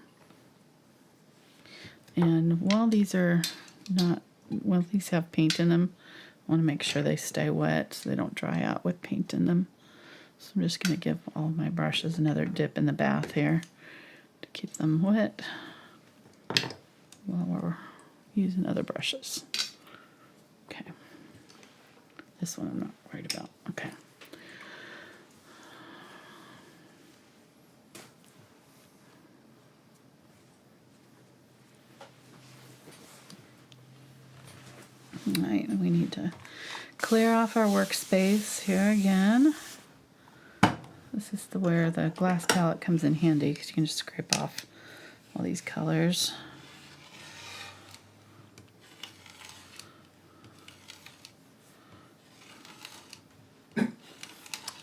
And while these are not, well, these have paint in them, I want to make sure they stay wet so they don't dry out with paint in them. So I'm just going to give all of my brushes another dip in the bath here to keep them wet while we're using other brushes. Okay. This one I'm not worried about. Okay. All right, we need to clear off our workspace here again. This is where the glass palette comes in handy because you can just scrape off all these colors.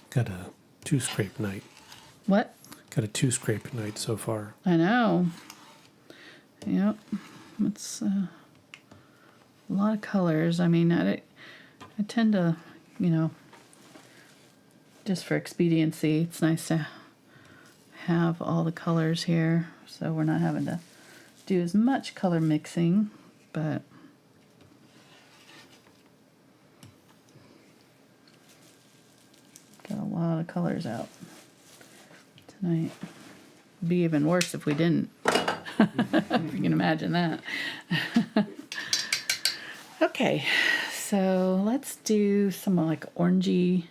Got a 2-scrape night. What? Got a 2-scrape night so far. I know. Yep. It's a lot of colors. I mean, I tend to, you know, just for expediency, it's nice to have all the colors here, so we're not having to do as much color mixing, but got a lot of colors out tonight. It'd be even worse if we didn't. If you can imagine that. Okay, so let's do some like orangey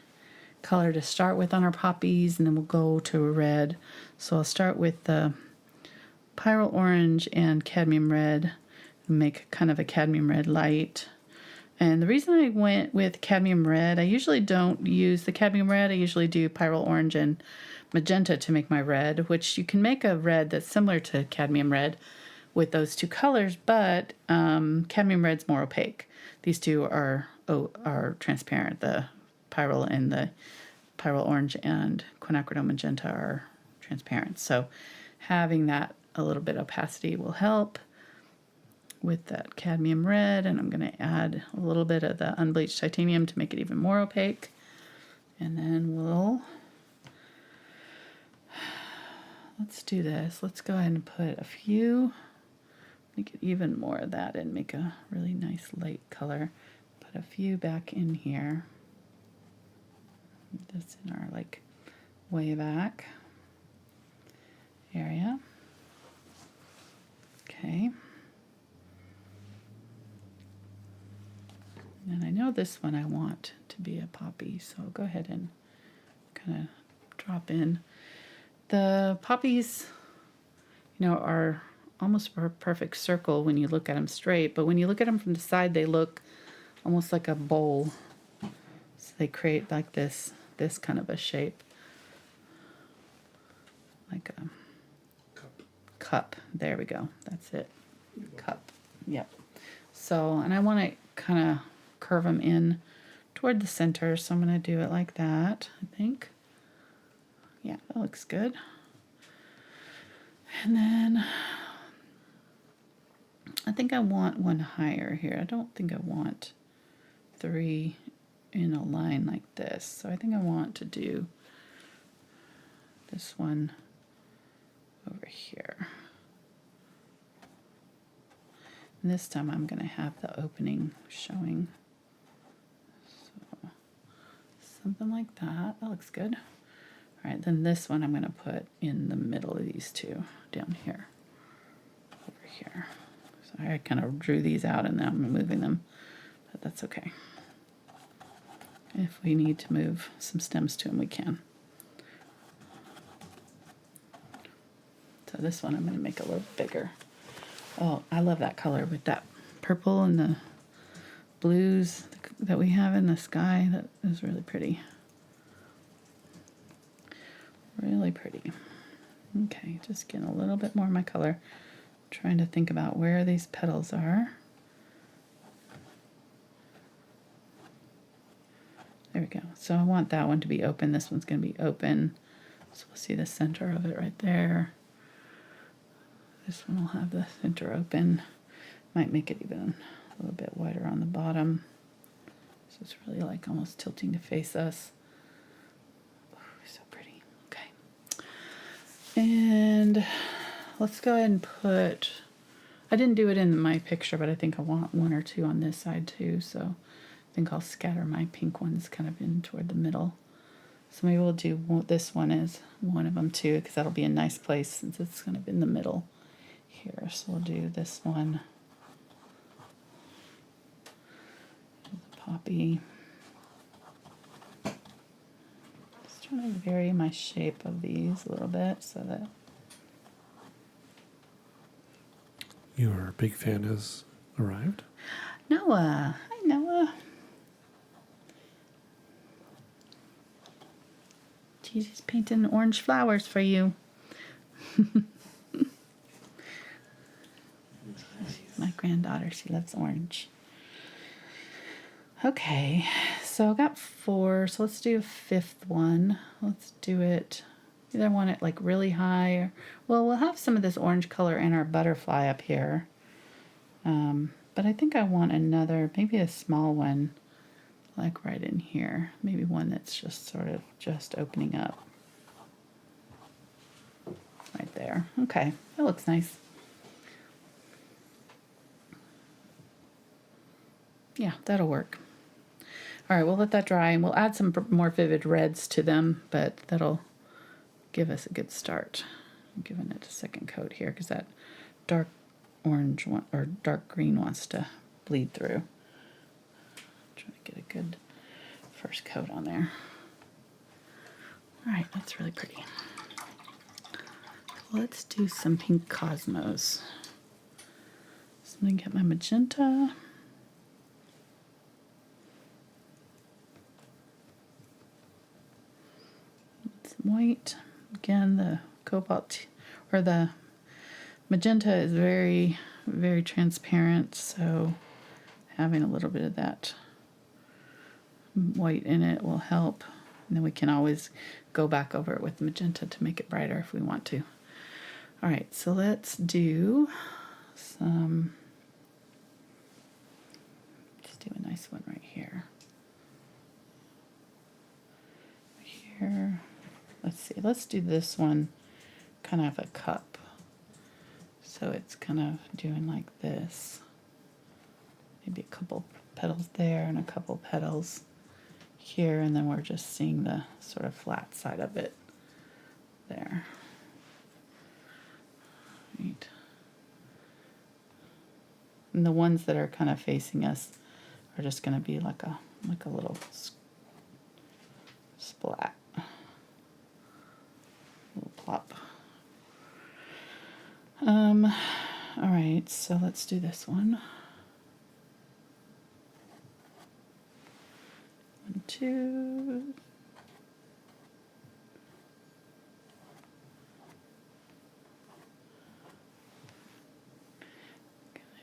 color to start with on our poppies, and then we'll go to a red. So I'll start with the Pyrrole orange and cadmium red and make kind of a cadmium red light. And the reason I went with cadmium red, I usually don't use the cadmium red. I usually do Pyrrole orange and magenta to make my red, which you can make a red that's similar to cadmium red with those two colors, but cadmium red's more opaque. These two are transparent. The Pyrrole and the Pyrrole orange and Quinacridone Magenta are transparent. So having that a little bit opacity will help with that cadmium red, and I'm going to add a little bit of the Unbleached Titanium to make it even more opaque. And then let's do this. Let's go ahead and put a few, make it even more of that and make a really nice light color. Put a few back in here. This in our like way back area. Okay. And I know this one I want to be a poppy, so I'll go ahead and kind of drop in. The poppies, you know, are almost a perfect circle when you look at them straight, but when you look at them from the side, they look almost like a bowl. So they create like this kind of a shape, like a cup. There we go. That's it. Cup. Yep. So, and I want to kind of curve them in toward the center, so I'm going to do it like that, I think. Yeah, that looks good. And then I think I want one higher here. I don't think I want 3 in a line like this. So I think I want to do this one over here. And this time I'm going to have the opening showing. So something like that. That looks good. All right, then this one I'm going to put in the middle of these two down here. Over here. So I kind of drew these out and now I'm moving them, but that's okay. If we need to move some stems to them, we can. So this one I'm going to make a little bigger. Oh, I love that color with that purple and the blues that we have in the sky. That is really pretty. Really pretty. Okay, just getting a little bit more of my color. Trying to think about where these petals are. There we go. So I want that one to be open. This one's going to be open. So we'll see the center of it right there. This one will have the center open. Might make it even a little bit wider on the bottom. So it's really like almost tilting to face us. Ooh, so pretty. Okay. And let's go ahead and put, I didn't do it in my picture, but I think I want 1 or 2 on this side too. So I think I'll scatter my pink ones kind of in toward the middle. So maybe we'll do this one as one of them too, because that'll be a nice place since it's kind of in the middle here. So we'll do this one. The poppy. Just trying to vary my shape of these a little bit so that Your big fan has arrived. Noah. Hi, Noah. She's painting orange flowers for you. My granddaughter, she loves orange. Okay, so I got 4, so let's do a 5th one. Let's do it, either want it like really high, or, well, we'll have some of this orange color in our butterfly up here. But I think I want another, maybe a small one, like right in here. Maybe one that's just sort of just opening up. Right there. Okay, that looks nice. Yeah, that'll work. All right, we'll let that dry and we'll add some more vivid reds to them, but that'll give us a good start. I'm giving it a second coat here because that dark orange one, or dark green wants to bleed through. Trying to get a good first coat on there. All right, that's really pretty. Let's do some pink cosmos. So I'm gonna get my magenta. Some white. Again, the cobalt or the magenta is very, very transparent, so having a little bit of that white in it will help. And then we can always go back over it with magenta to make it brighter if we want to. All right, so let's do some, just do a nice one right here. Here, let's see, let's do this one kind of a cup. So it's kind of doing like this. Maybe a couple petals there and a couple petals here, and then we're just seeing the sort of flat side of it there. Right. And the ones that are kind of facing us are just going to be like a little splat, little plop. All right, so let's do this one. 1, 2.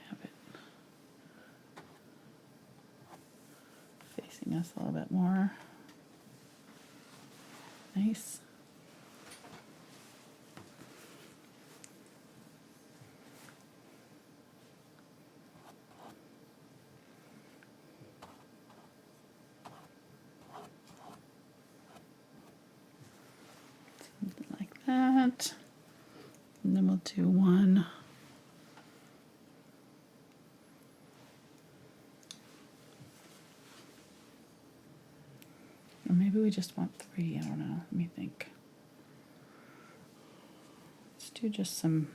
Have it facing us a little bit more. Nice. Something like that. And then we'll do one. Or maybe we just want 3, I don't know, let me think. Let's do just some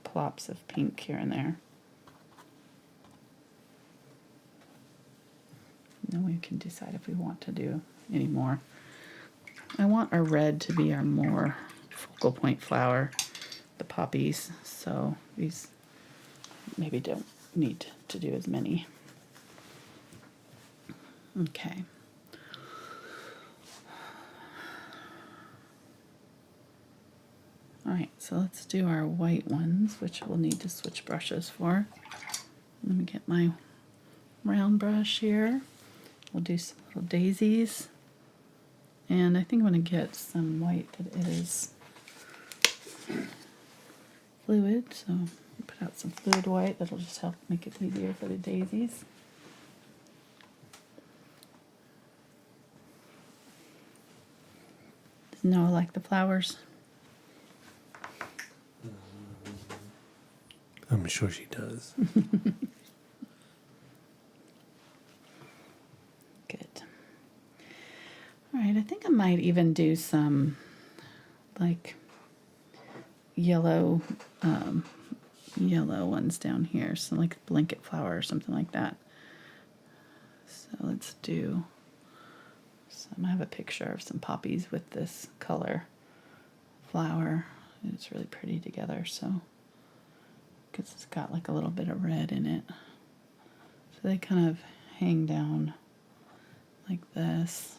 plops of pink here and there. And then we can decide if we want to do any more. I want our red to be our more focal point flower, the poppies, so these maybe don't need to do as many. Okay. All right, so let's do our white ones, which we'll need to switch brushes for. Let me get my round brush here. We'll do some little daisies. And I think I'm going to get some white that is fluid, so put out some fluid white. That'll just help make it easier for the daisies. Does Noah like the flowers? I'm sure she does. Good. All right, I think I might even do some like yellow yellow ones down here, so like blanket flower or something like that. So let's do some. I have a picture of some poppies with this color flower. It's really pretty together, so because it's got like a little bit of red in it. So they kind of hang down like this.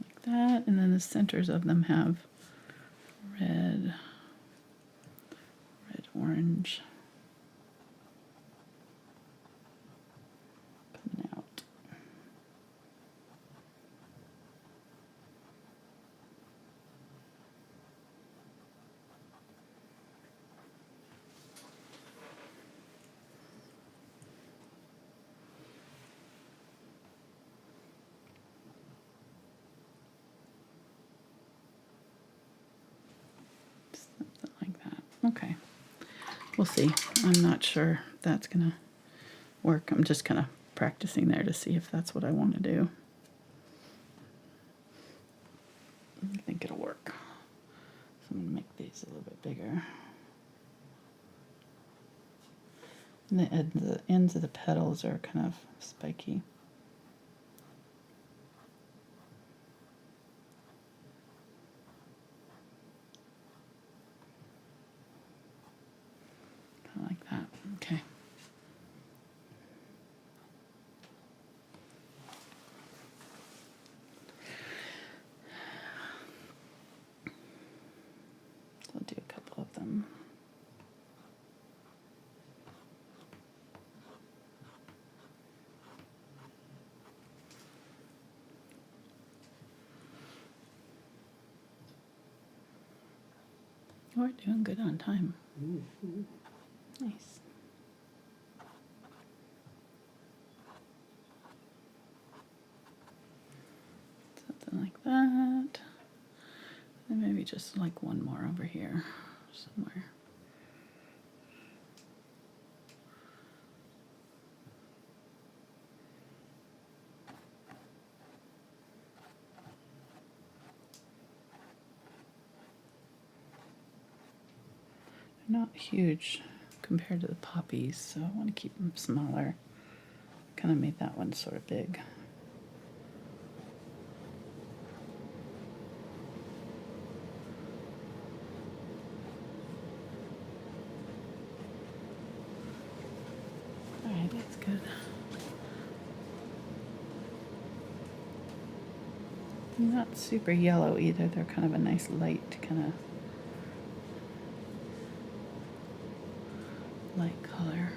Like that, and then the centers of them have red, orange. Coming out. Something like that. Okay. We'll see. I'm not sure that's gonna work. I'm just kind of practicing there to see if that's what I want to do. I think it'll work. So I'm gonna make these a little bit bigger. And the ends of the petals are kind of spiky. Kind of like that. Okay. So I'll do a couple of them. We're doing good on time. Nice. Something like that. And maybe just like one more over here somewhere. They're not huge compared to the poppies, so I want to keep them smaller. Kind of made that one sort of big. All right, that's good. Not super yellow either. They're kind of a nice light light color.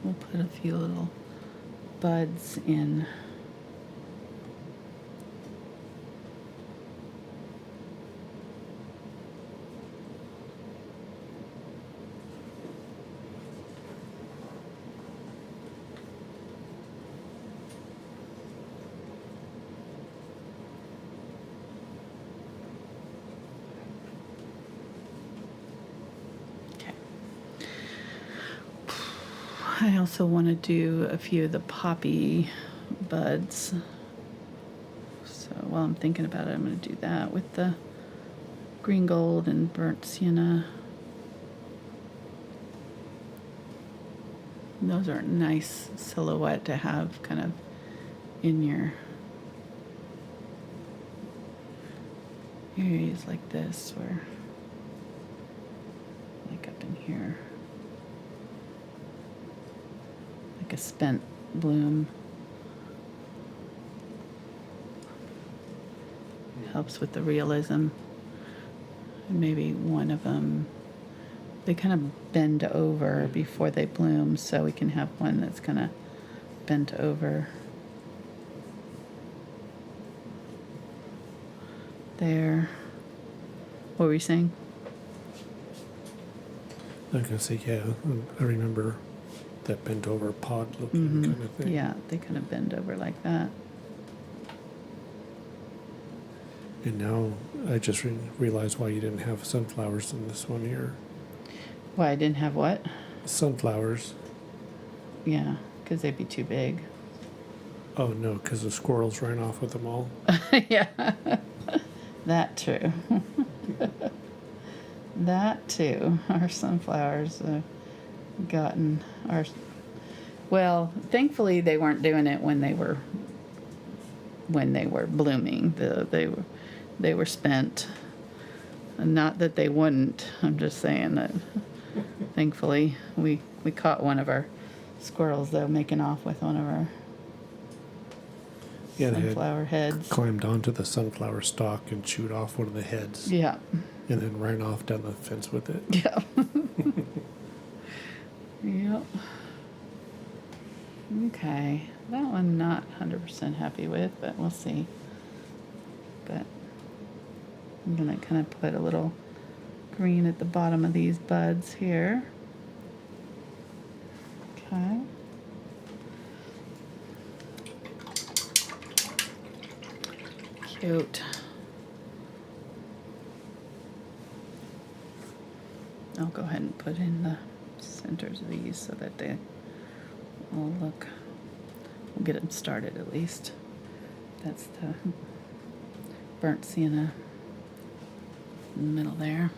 We'll put a few little buds in. I also want to do a few of the poppy buds. So while I'm thinking about it, I'm going to do that with the green gold and burnt sienna. And those are a nice silhouette to have kind of in your areas like this, where like up in here. A spent bloom. Helps with the realism. And maybe one of them, they kind of bend over before they bloom, so we can have one that's kind of bent over. There. What were you saying? I was going to say, yeah, I remember that bent over pod looking kind of thing. Yeah, they kind of bend over like that. And now I just realized why you didn't have sunflowers in this one here. Why I didn't have what? Sunflowers. Yeah, because they'd be too big. Oh no, because the squirrels ran off with them all. Yeah, that too. That too. Our sunflowers have gotten our. Well, thankfully they weren't doing it when they were blooming. They were spent. And not that they wouldn't. I'm just saying that. Thankfully, we caught one of our squirrels though making off with one of our sunflower heads. Climbed onto the sunflower stalk and chewed off one of the heads. Yeah. And then ran off down the fence with it. Yeah. Yep. Okay. That one not 100% happy with, but we'll see. But I'm going to kind of put a little green at the bottom of these buds here. Okay. Cute. I'll go ahead and put in the centers of these so that they will look, we'll get them started at least. That's the burnt sienna in the middle there.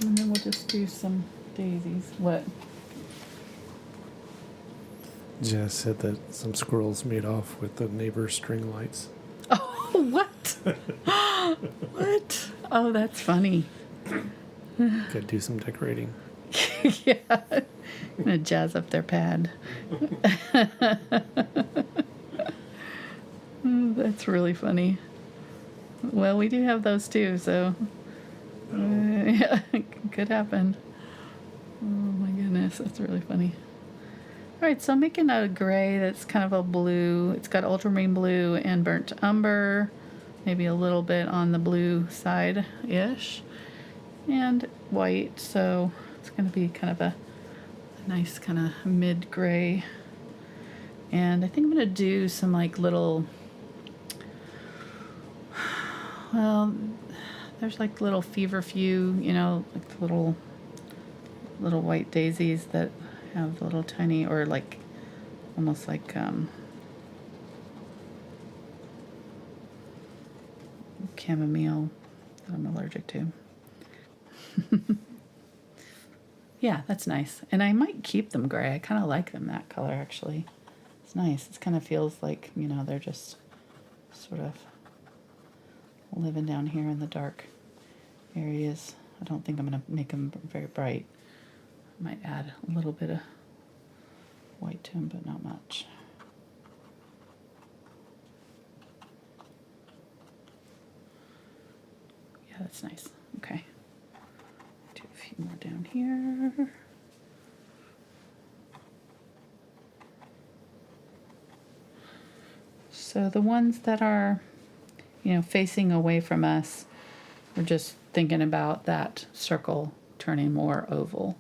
And then we'll just do some daisies. What? Jess said that some squirrels made off with the neighbor's string lights. Oh, what? What? Oh, that's funny. Could do some decorating. Yeah. I'm gonna jazz up their pad. Oh, that's really funny. Well, we do have those too, so yeah, it could happen. Oh my goodness, that's really funny. All right, so I'm making a gray that's kind of a blue. It's got ultramarine blue and burnt umber, maybe a little bit on the blue side-ish, and white. So it's going to be kind of a nice kind of mid-gray. And I think I'm going to do some like little, well, there's like little feverfew, you know, like little white daisies that have little tiny, or like almost like chamomile that I'm allergic to. Yeah, that's nice. And I might keep them gray. I kind of like them that color, actually. It's nice. It kind of feels like, you know, they're just sort of living down here in the dark areas. I don't think I'm going to make them very bright. I might add a little bit of white to them, but not much. Yeah, that's nice. Okay. Do a few more down here. So the ones that are, you know, facing away from us, we're just thinking about that circle turning more oval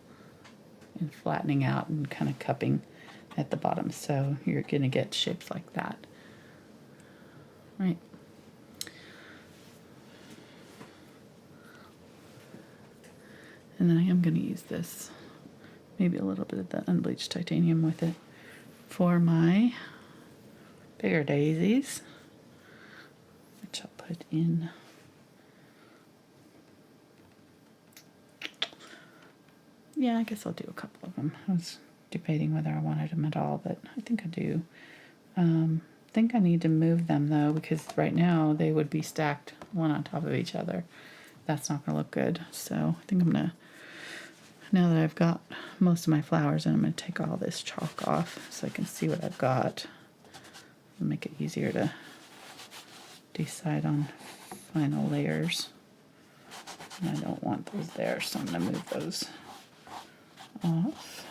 and flattening out and kind of cupping at the bottom. So you're going to get shapes like that. Right. And then I am going to use this, maybe a little bit of the unbleached titanium with it for my bigger daisies, which I'll put in. Yeah, I guess I'll do a couple of them. I was debating whether I wanted them at all, but I think I do. I think I need to move them though, because right now they would be stacked one on top of each other. That's not going to look good. So I think I'm going to, now that I've got most of my flowers in, I'm going to take all this chalk off so I can see what I've got. It'll make it easier to decide on final layers. And I don't want those there, so I'm going to move those off.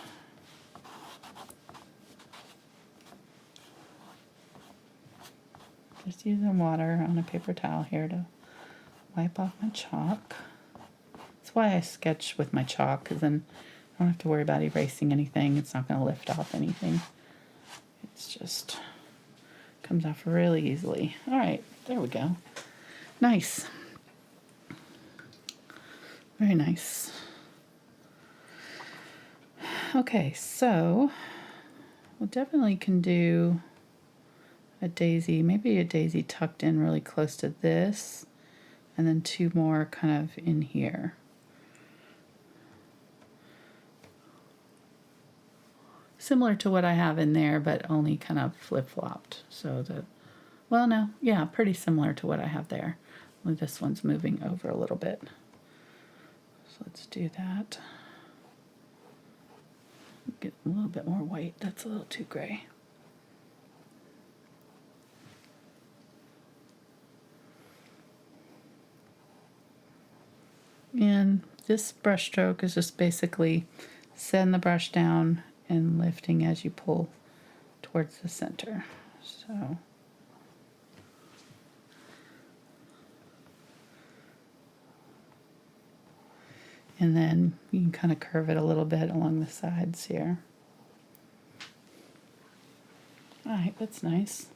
Just using water on a paper towel here to wipe off my chalk. That's why I sketch with my chalk, because then I don't have to worry about erasing anything. It's not going to lift off anything. It's just comes off really easily. All right, there we go. Nice. Very nice. Okay, so we definitely can do a daisy, maybe a daisy tucked in really close to this, and then two more kind of in here. Similar to what I have in there, but only kind of flip-flopped. So that, well, no, yeah, pretty similar to what I have there. Only this one's moving over a little bit. So let's do that. Get a little bit more white. That's a little too gray. And this brush stroke is just basically setting the brush down and lifting as you pull towards the center. So and then you can kind of curve it a little bit along the sides here. All right, that's nice.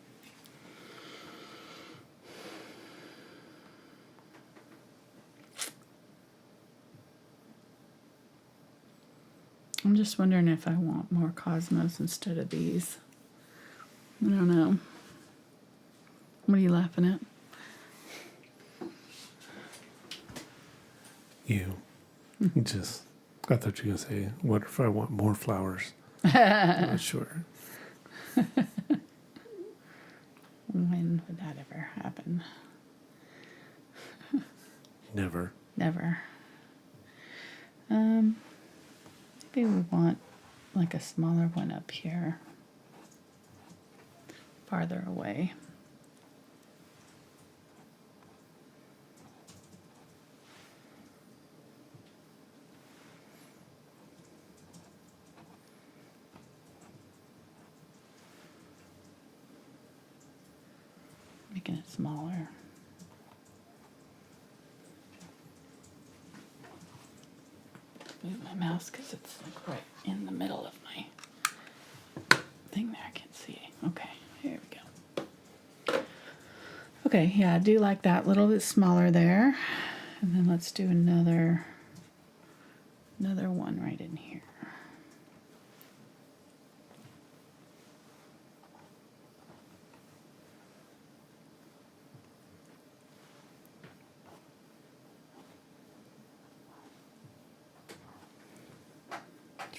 I'm just wondering if I want more cosmos instead of these. I don't know. What are you laughing at? You just, I thought you were going to say, what if I want more flowers? I'm not sure. When would that ever happen? Never. Never. Maybe we want like a smaller one up here, farther away. Making it smaller. Move my mouse because it's like right in the middle of my thing there. I can't see. Okay, here we go. Okay, yeah, I do like that, a little bit smaller there. And then let's do another one right in here.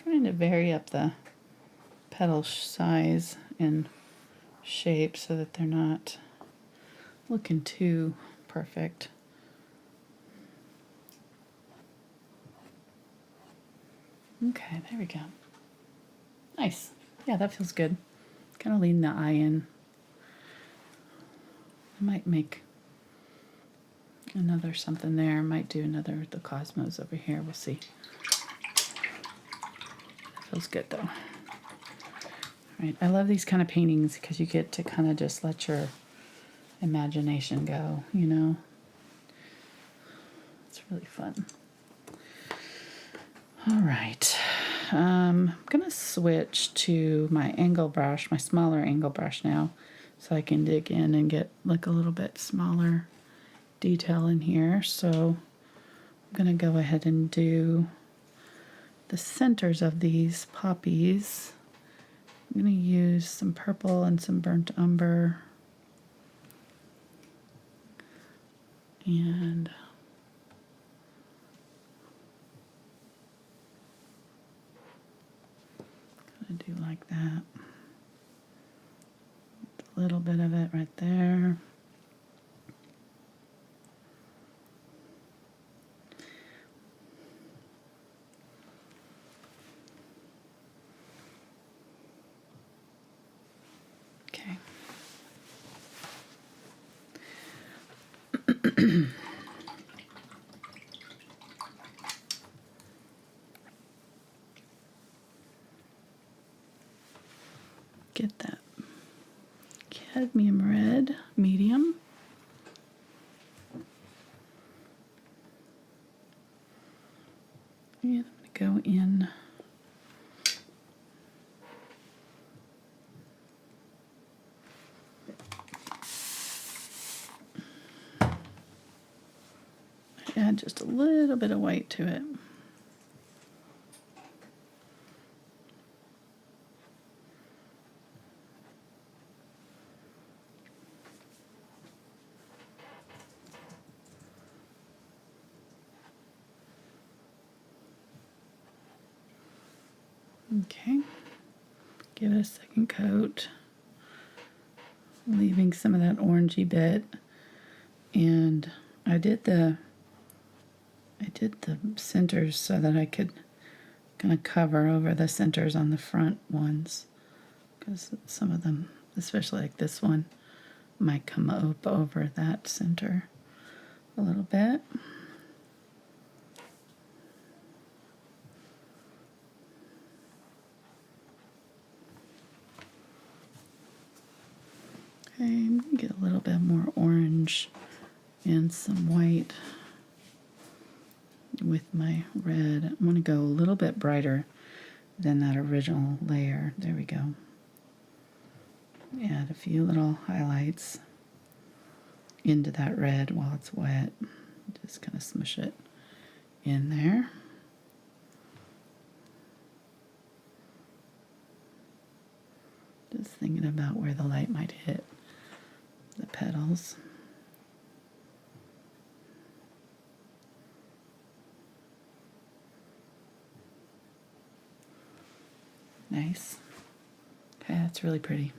trying to vary up the petal size and shape so that they're not looking too perfect. Okay, there we go. Nice. Yeah, that feels good. Kind of leading the eye in. I might make another something there. I might do another the Cosmos over here. We'll see. Feels good though. All right, I love these kind of paintings because you get to kind of just let your imagination go, you know. It's really fun. All right, I'm gonna switch to my angle brush, my smaller angle brush now, so I can dig in and get like a little bit smaller detail in here. So I'm gonna go ahead and do the centers of these poppies. I'm gonna use some purple and some burnt umber, and do like that. A little bit of it right there. Okay. Get that Cadmium Red Medium. And I'm going to go in add just a little bit of white to it. Okay, give it a second coat, leaving some of that orangey bit. And I did the centers so that I could kind of cover over the centers on the front ones, because some of them, especially like this one, might come up over that center a little bit. Okay, I'm gonna get a little bit more orange and some white with my red. I'm going to go a little bit brighter than that original layer. There we go. Add a few little highlights into that red while it's wet. Just kind of smush it in there. Just thinking about where the light might hit the petals. Nice. Okay, that's really pretty.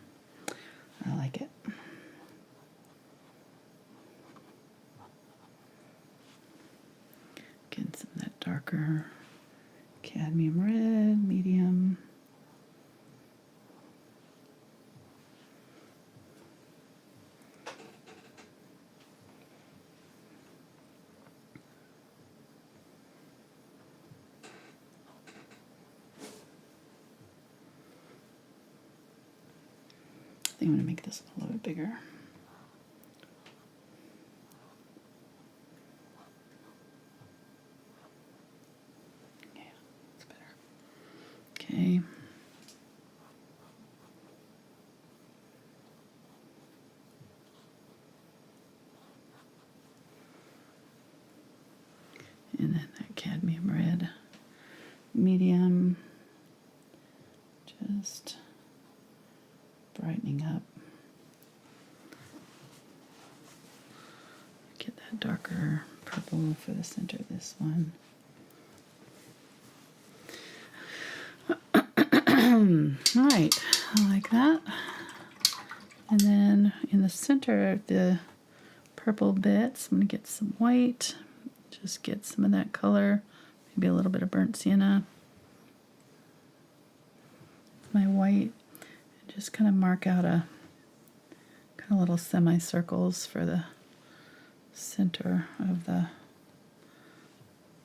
I like it. Getting some of that darker cadmium red, medium. I'm going to make this a little bit bigger. Yeah, that's better. Okay. And then that cadmium red medium. Just brightening up. Get that darker purple for the center of this one. All right, I like that. And then in the center of the purple bits, I'm going to get some white. Just get some of that color. Maybe a little bit of burnt sienna. My white. And just kind of mark out a kind of little semicircles for the center of the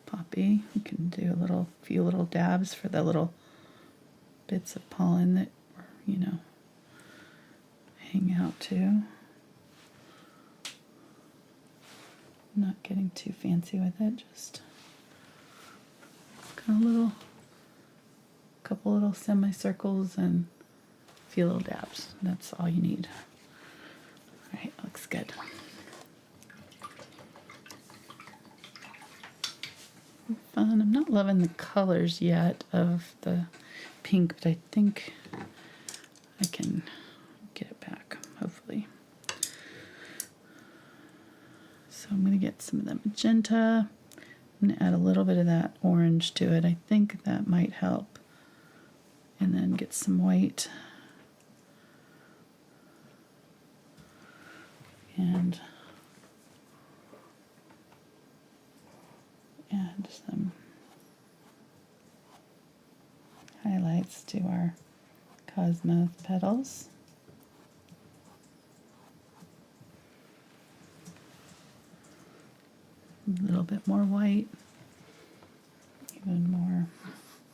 poppy. You can do a few little dabs for the little bits of pollen that, you know, hang out too. Not getting too fancy with it, just kind of couple little semicircles and a few little dabs. That's all you need. All right, looks good. Fun. I'm not loving the colors yet of the pink, but I think I can get it back, hopefully. So I'm going to get some of that magenta. I'm going to add a little bit of that orange to it. I think that might help. And then get some white. And add some highlights to our cosmos petals. A little bit more white, even more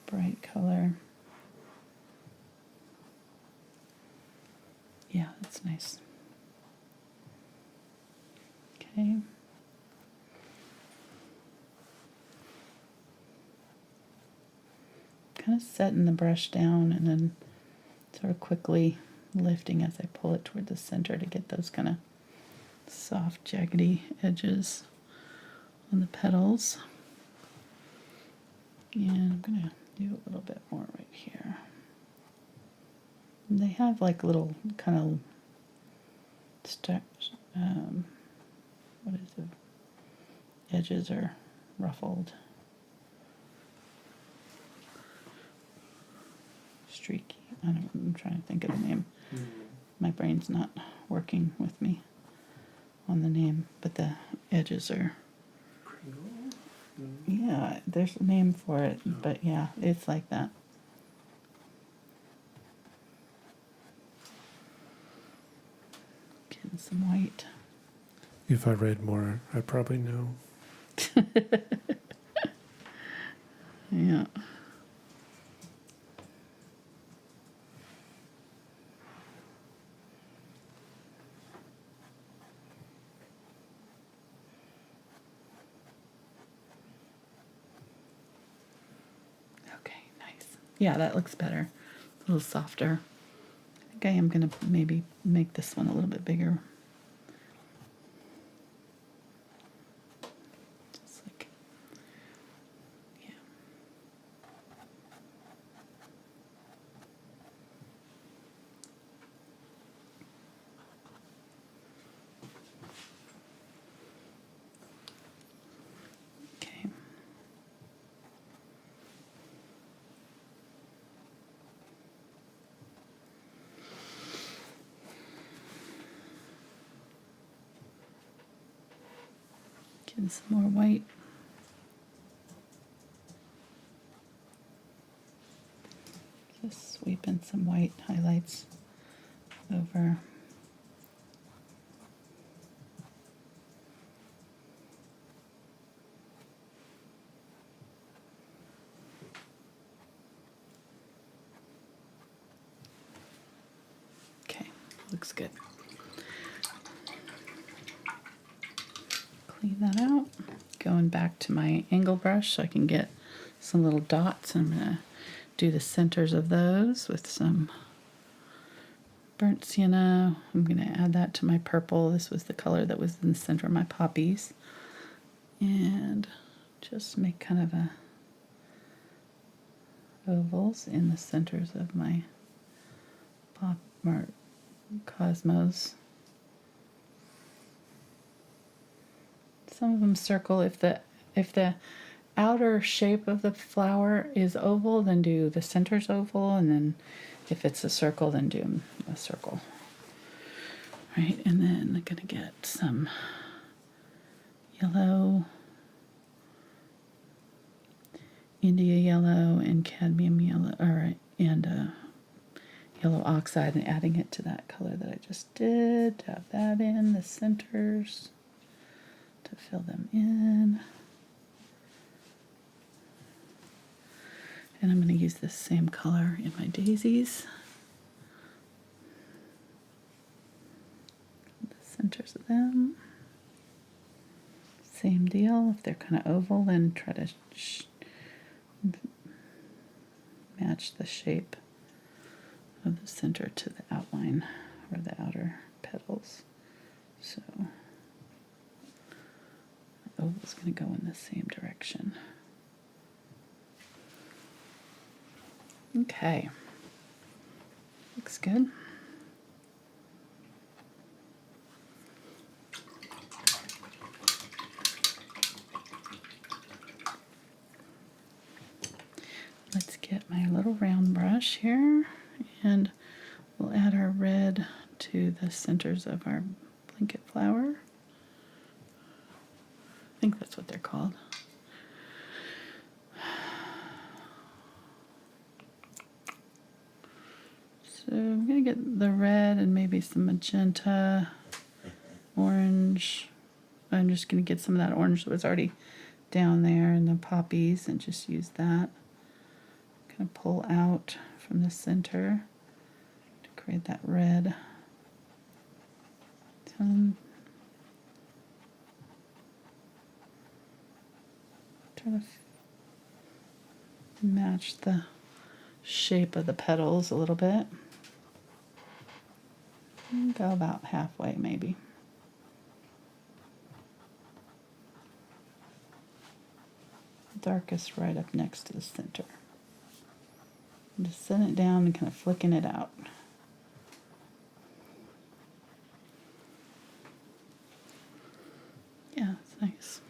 bright color. Yeah, that's nice. Okay. Kind of setting the brush down and then sort of quickly lifting as I pull it toward the center to get those kind of soft, jaggedy edges on the petals. And I'm going to do a little bit more right here. And they have like little kind of what is it? Edges are ruffled. Streaky. I'm trying to think of the name. My brain's not working with me on the name, but the edges are. Yeah, there's a name for it, but yeah, it's like that. Getting some white. If I read more, I'd probably know. Yeah. Okay, nice. Yeah, that looks better. A little softer. I think I am going to maybe make this one a little bit bigger. Just like, yeah. Okay. Getting some more white. Just sweeping some white highlights over. Okay, looks good. Clean that out. Going back to my angle brush so I can get some little dots. I'm going to do the centers of those with some burnt sienna. I'm going to add that to my purple. This was the color that was in the center of my poppies. And just make kind of a ovals in the centers of my pop or cosmos. Some of them circle if the outer shape of the flower is oval, then do the centers oval, and then if it's a circle, then do a circle. Right, and then I'm gonna get some yellow, India yellow, and cadmium yellow, alright, and yellow oxide, and adding it to that color that I just did. Have that in the centers to fill them in. And I'm going to use this same color in my daisies. The centers of them. Same deal. If they're kind of oval, then try to match the shape of the center to the outline or the outer petals. So the oval is going to go in the same direction. Okay, looks good. Let's get my little round brush here, and we'll add our red to the centers of our blanket flower. I think that's what they're called. So I'm going to get the red and maybe some magenta, orange. I'm just going to get some of that orange that was already down there in the poppies and just use that. Kind of pull out from the center to create that red. Try to match the shape of the petals a little bit. Go about halfway maybe. Darkest right up next to the center. And just setting it down and kind of flicking it out. Yeah, it's nice.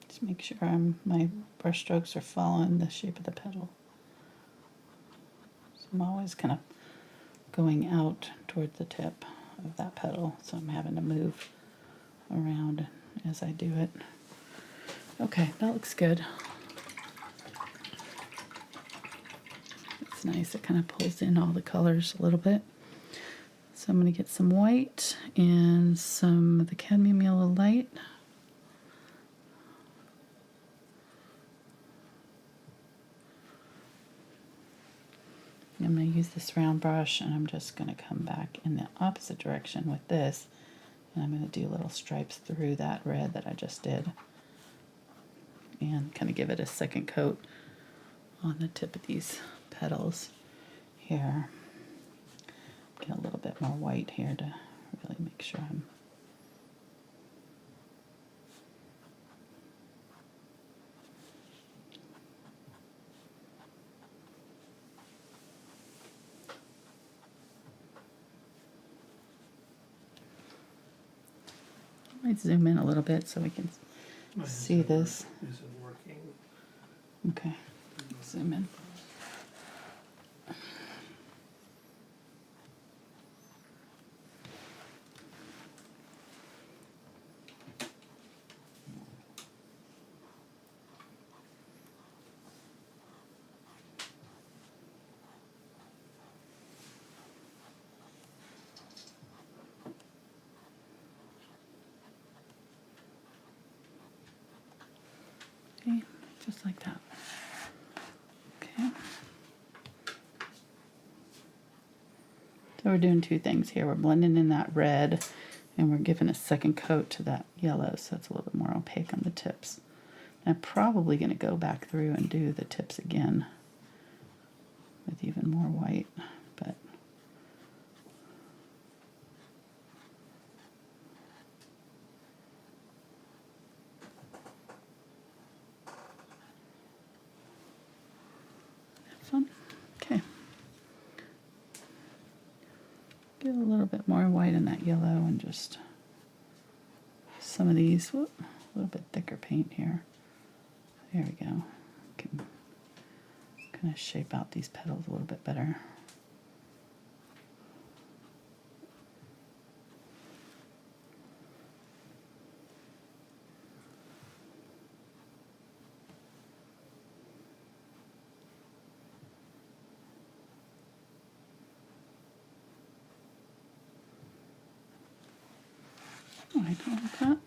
Just make sure my brush strokes are following the shape of the petal. So I'm always kind of going out toward the tip of that petal, so I'm having to move around as I do it. Okay, that looks good. It's nice, it kind of pulls in all the colors a little bit. So I'm going to get some white and some of the cadmium yellow light. I'm going to use this round brush, and I'm just going to come back in the opposite direction with this, and I'm going to do little stripes through that red that I just did, and kind of give it a second coat on the tip of these petals here. Get a little bit more white here to really make sure I'm might zoom in a little bit so we can see this. Is it working? Okay, zoom in. Okay, just like that. Okay. So we're doing two things here. We're blending in that red, and we're giving a second coat to that yellow, so it's a little bit more opaque on the tips. I'm probably going to go back through and do the tips again with even more white, but Fun. Okay. Get a little bit more white in that yellow and just some of these. Whoop, a little bit thicker paint here. There we go. Can kind of shape out these petals a little bit better. Oh, I don't like that.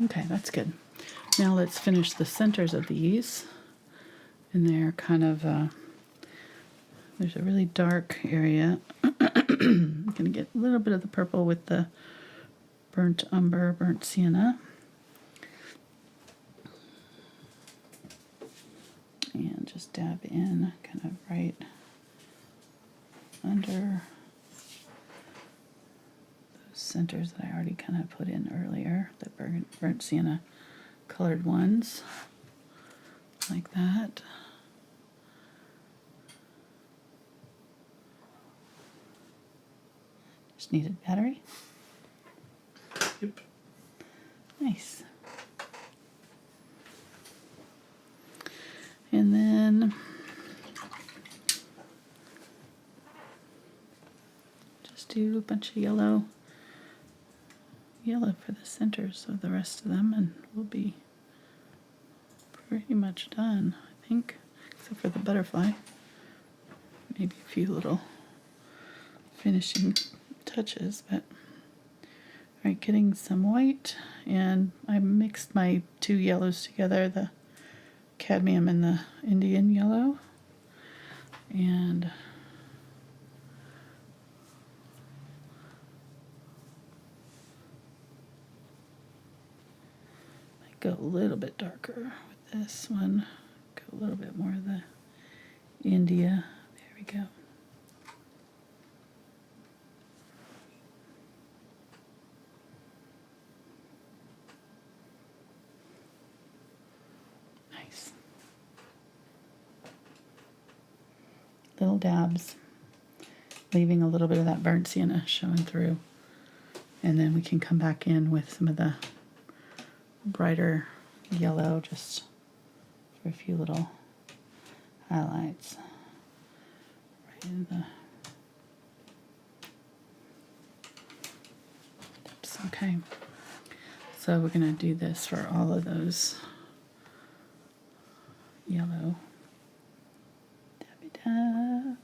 Okay, that's good. Now let's finish the centers of these. And they're kind of, there's a really dark area. I'm going to get a little bit of the purple with the burnt umber, burnt sienna. And just dab in kind of right under those centers that I already kind of put in earlier, the burnt sienna colored ones, like that. Just needed battery. Yep. Nice. And then just do a bunch of yellow for the centers of the rest of them, and we'll be pretty much done, I think, except for the butterfly. Maybe a few little finishing touches, but all right, getting some white, and I mixed my two yellows together, the cadmium and the Indian yellow, and I go a little bit darker with this one, go a little bit more of the India. There we go. Nice. Little dabs, leaving a little bit of that burnt sienna showing through. And then we can come back in with some of the brighter yellow, just for a few little highlights. Right in the tips. Okay. So we're going to do this for all of those yellow dabby dabs.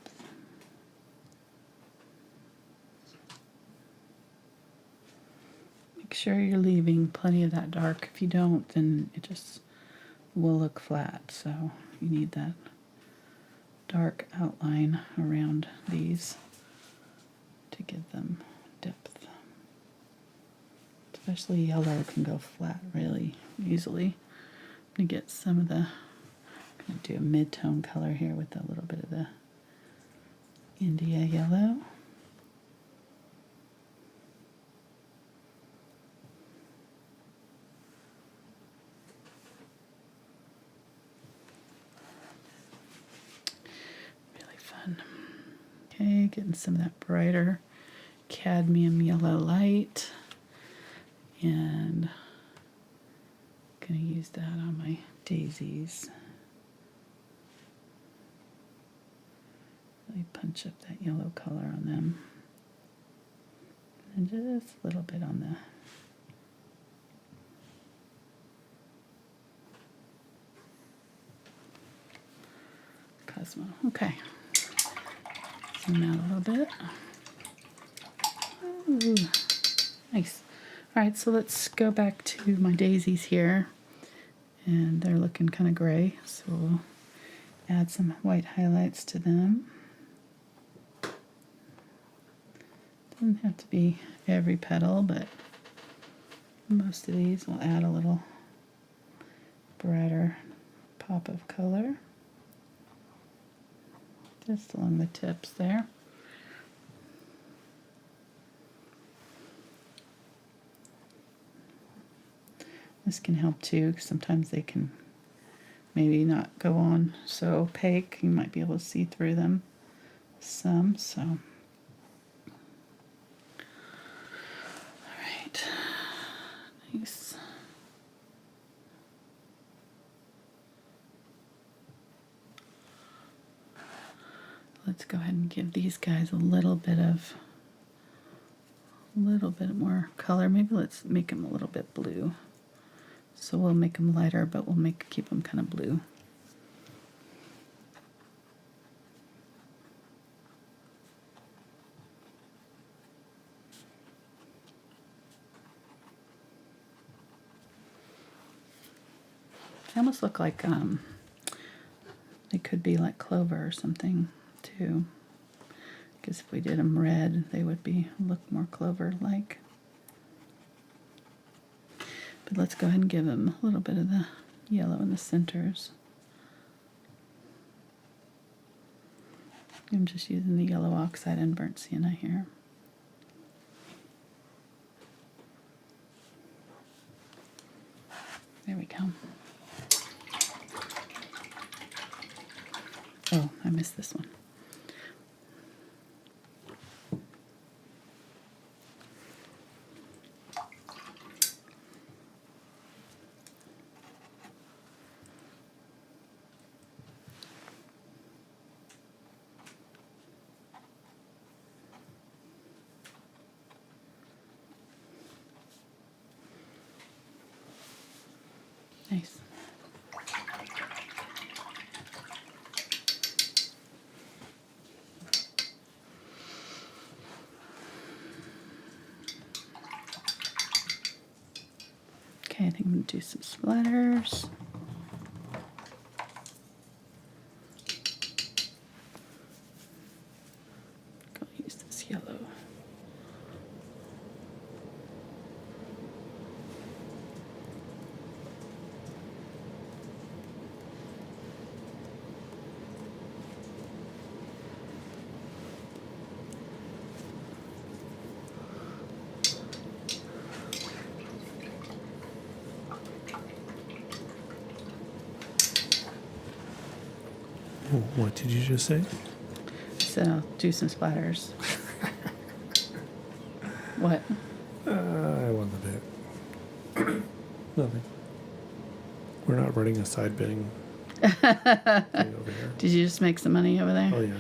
Make sure you're leaving plenty of that dark. If you don't, then it just will look flat. So you need that dark outline around these to give them depth. Especially yellow can go flat really easily. I'm going to get some of the, I'm going to do a mid-tone color here with a little bit of the India yellow. Really fun. Okay, getting some of that brighter cadmium yellow light. And I'm going to use that on my daisies. Really punch up that yellow color on them. And just a little bit on the Cosmo. Okay. Zoom out a little bit. Ooh, nice. All right, so let's go back to my daisies here. And they're looking kind of gray, so we'll add some white highlights to them. Doesn't have to be every petal, but most of these will add a little brighter pop of color. Just along the tips there. This can help too, because sometimes they can maybe not go on so opaque. You might be able to see through them some, so. All right, nice. Let's go ahead and give these guys a little bit more color. Maybe let's make them a little bit blue. So we'll make them lighter, but we'll keep them kind of blue. They almost look like they could be like clover or something too. Because if we did them red, they would look more clover-like. But let's go ahead and give them a little bit of the yellow in the centers. I'm just using the yellow oxide and burnt sienna here. There we go. Oh, I missed this one. Nice. Okay, I think I'm going to do some splatters. Go use this yellow. What did you just say? I said I'll do some splatters. What? I won the bet. Nothing. We're not running a side bidding thing over here. Did you just make some money over there? Oh yeah.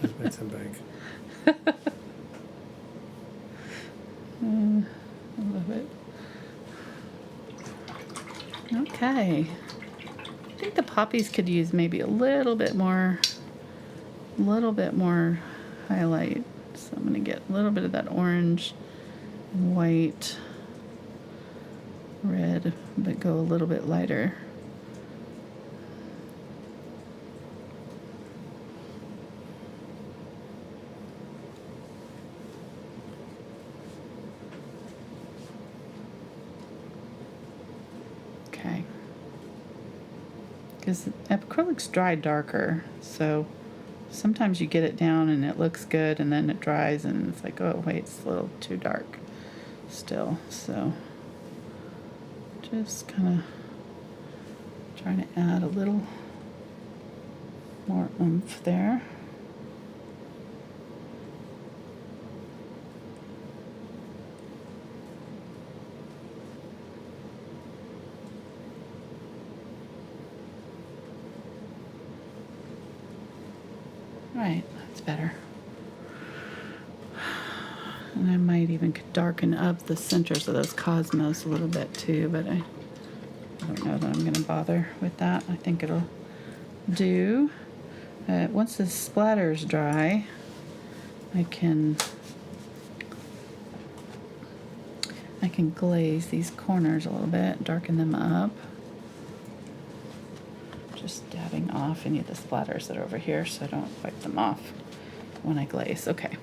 Just made some bank. I love it. Okay. I think the poppies could use maybe a little bit more highlight. So I'm going to get a little bit of that orange, white, red, but go a little bit lighter. Okay. Because acrylics dry darker, so sometimes you get it down and it looks good, and then it dries and it's like, oh wait, it's a little too dark still. So just kind of trying to add a little more oomph there. Right, that's better. And I might even darken up the centers of those cosmos a little bit too, but I don't know that I'm going to bother with that. I think it'll do. Once the splatter's dry, I can glaze these corners a little bit, darken them up. Just dabbing off any of the splatters that are over here so I don't wipe them off when I glaze. Okay,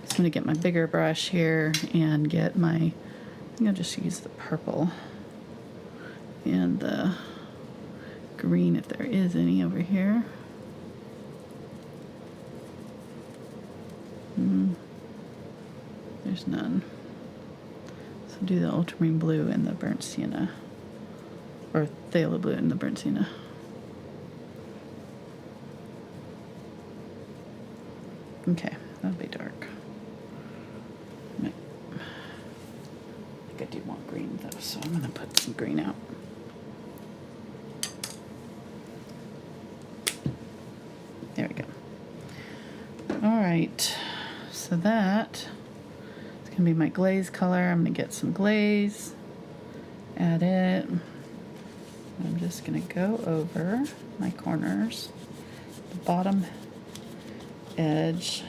I'm going to get my bigger brush here and get my, I think I'll just use the purple and the green if there is any over here. There's none. So do the Ultramarine Blue and the Burnt Sienna. Or Phthalo Blue and the Burnt Sienna. Okay, that'll be dark. I think I do want green though, so I'm going to put some green out. There we go. All right, so that is going to be my glaze color. I'm going to get some glaze, add it. I'm just going to go over my corners, the bottom edge.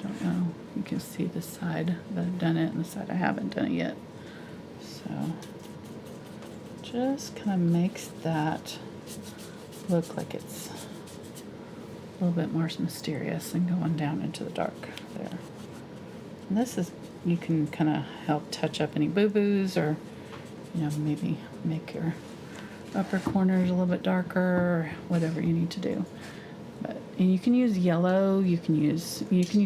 Don't know, you can see the side that I've done it and the side I haven't done it yet. So just kind of makes that look like it's a little bit more mysterious and going down into the dark there. And this is, you can kind of help touch up any boo-boos, or maybe make your upper corners a little bit darker, or whatever you need to do. And you can use yellow, you can use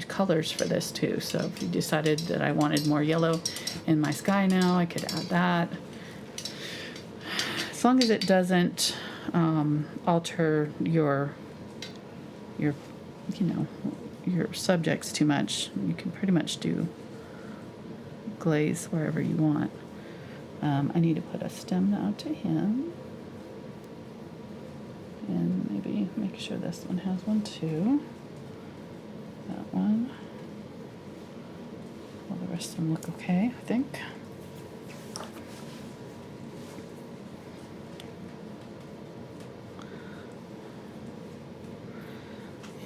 colors for this too. So if you decided that I wanted more yellow in my sky now, I could add that. As long as it doesn't alter your subjects too much, you can pretty much do glaze wherever you want. I need to put a stem out to him. And maybe make sure this one has one too. That one. All the rest of them look okay, I think.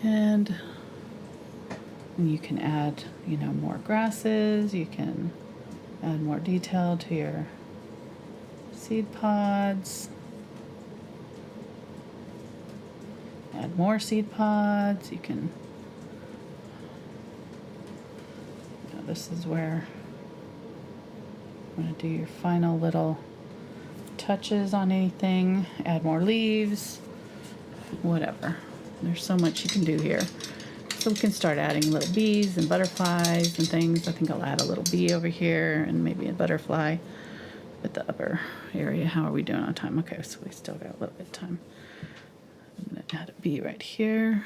And you can add, more grasses. You can add more detail to your seed pods. Add more seed pods. You can, this is where I'm going to do your final little touches on anything. Add more leaves, whatever. There's so much you can do here. So we can start adding little bees and butterflies and things. I think I'll add a little bee over here and maybe a butterfly at the upper area. How are we doing on time? Okay, so we still got a little bit of time. I'm going to add a bee right here.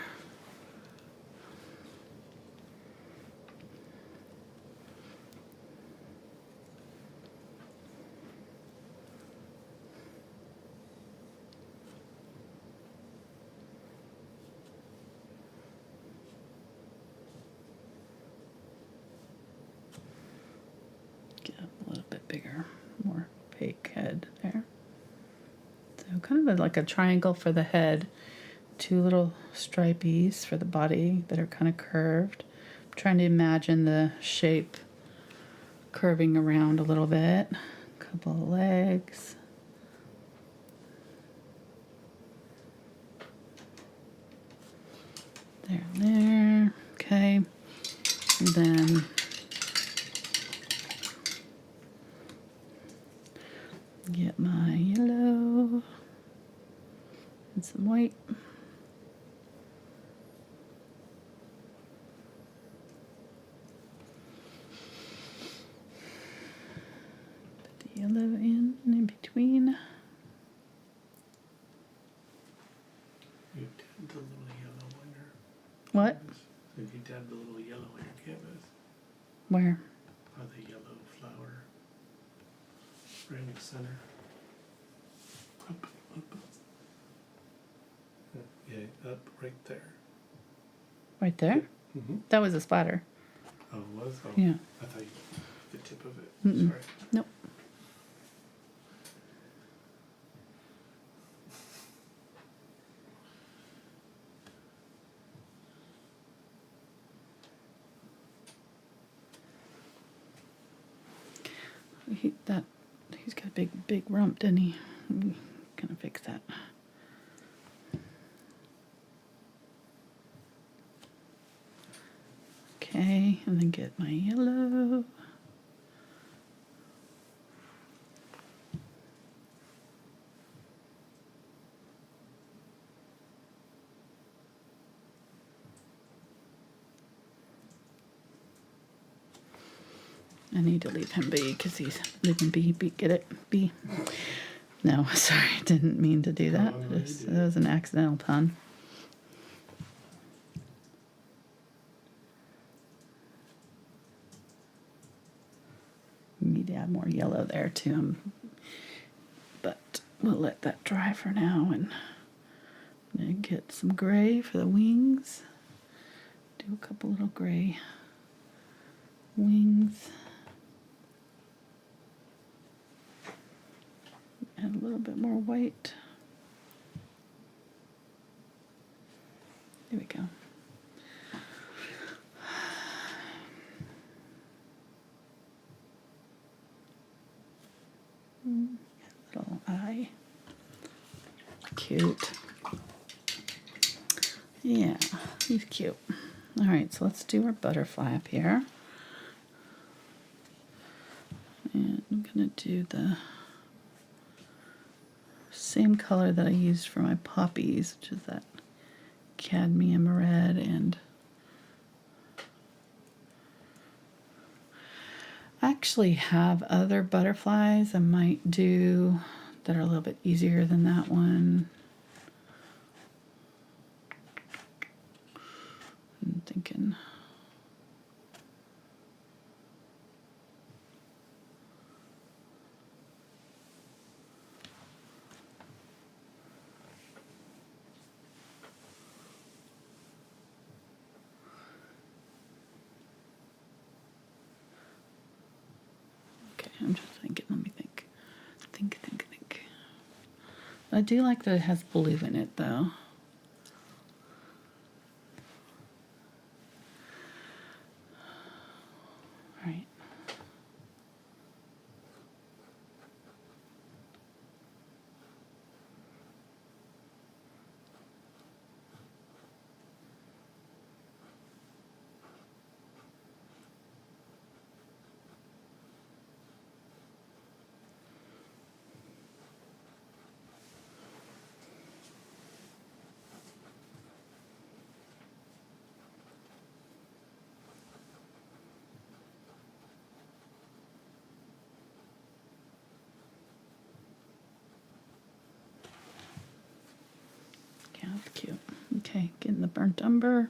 Get a little bit bigger, more opaque head there. So kind of like a triangle for the head. Two little stripies for the body that are kind of curved. I'm trying to imagine the shape curving around a little bit. A couple of legs. There and there. Okay. And then get my yellow and some white. Put the yellow in between. You did the little yellow on your What? canvas. If you dab the little yellow on your canvas, Where? or the yellow flower, right in the center. Up. Yeah, up right there. Right there? Mm-hmm. That was a splatter. Oh, it was? Oh, Yeah. I thought you, the tip of it. Mm-mm. Sorry. Nope. He's got a big rump, didn't he? Gonna fix that. Okay, and then get my yellow. I need to leave him be because he's leaving be, get it, be. No, sorry, didn't mean to do that. That was an accidental pun. Need to add more yellow there to him, but we'll let that dry for now and then get some gray for the wings. Do a couple little gray wings. Add a little bit more white. There we go. Little eye. Cute. Yeah, he's cute. All right, so let's do our butterfly up here. And I'm gonna do the same color that I used for my poppies, which is that cadmium red, and I actually have other butterflies I might do that are a little bit easier than that one. I'm thinking I'm just thinking, let me think. Think. I do like that it has blue in it, though. Right. Yeah, that's cute. Okay, getting the burnt umber.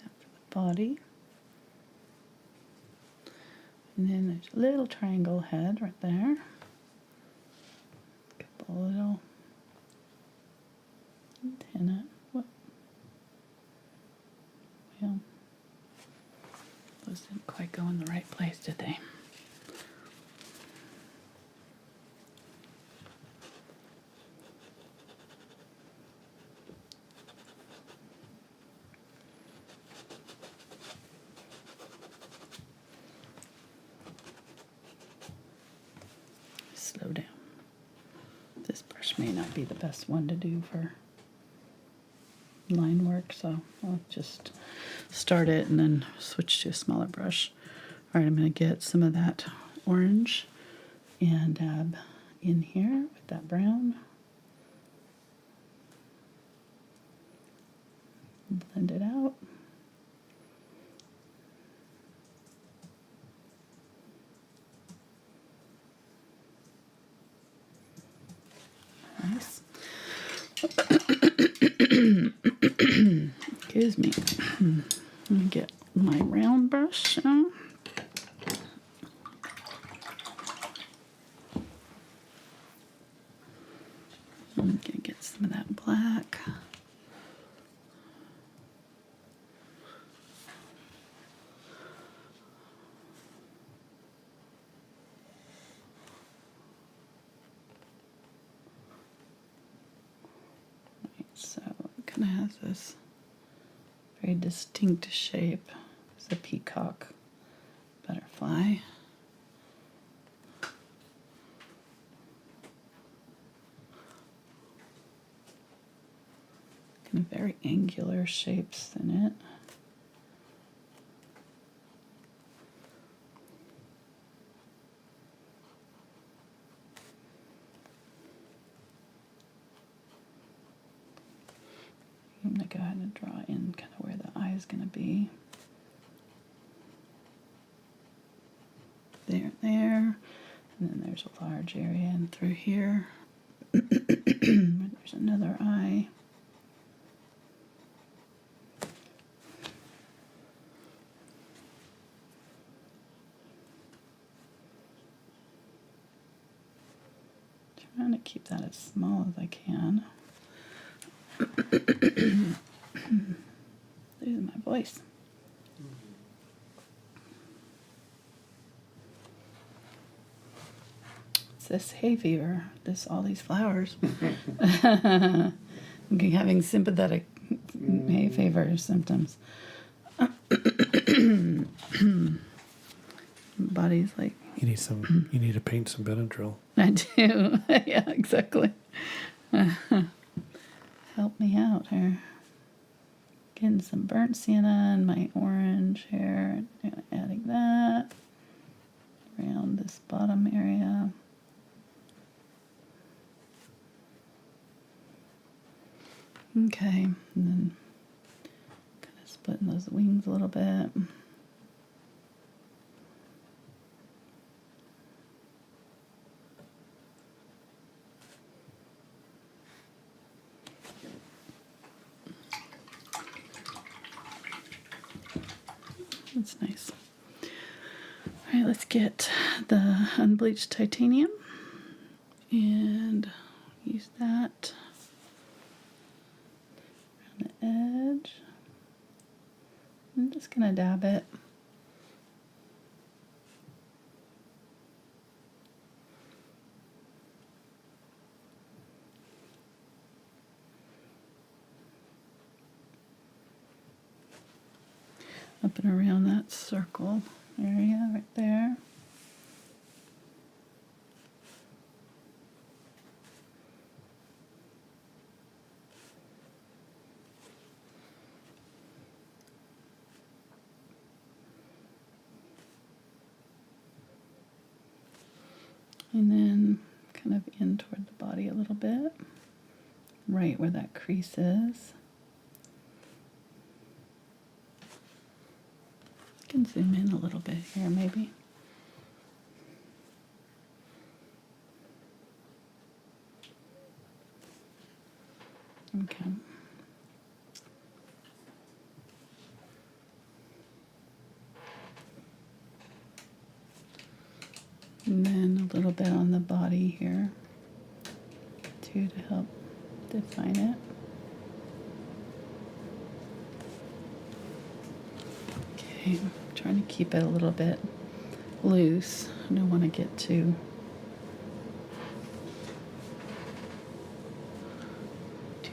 That for the body. And then there's a little triangle head right there. Couple little antenna. Whoop. Well, those didn't quite go in the right place, did they? Slow down. This brush may not be the best one to do for line work, so I'll just start it and then switch to a smaller brush. All right, I'm going to get some of that orange and dab in here with that brown. Blend it out. Nice. Excuse me. Let me get my round brush now. I'm gonna get some of that black. So it kind of has this very distinct shape. It's a peacock butterfly. kind of very angular shapes in it. I'm going to go ahead and draw in kind of where the eye is going to be. There, there. And then there's a large area in through here. There's another eye. Trying to keep that as small as I can. Losing my voice. It's this hay fever, all these flowers. I'm having sympathetic hay fever symptoms. Body's like, you need to paint some Benadryl. I do. Yeah, exactly. Help me out here. Getting some burnt sienna in my orange here. Adding that around this bottom area. Okay, and then kind of splitting those wings a little bit. That's nice. All right, let's get the Unbleached Titanium and use that around the edge. I'm just going to dab it. Up and around that circle area right there. And then kind of in toward the body a little bit, right where that crease is. I can zoom in a little bit here, maybe. Okay. And then a little bit on the body here, too, to help define it. Okay, I'm trying to keep it a little bit loose. I don't want to get too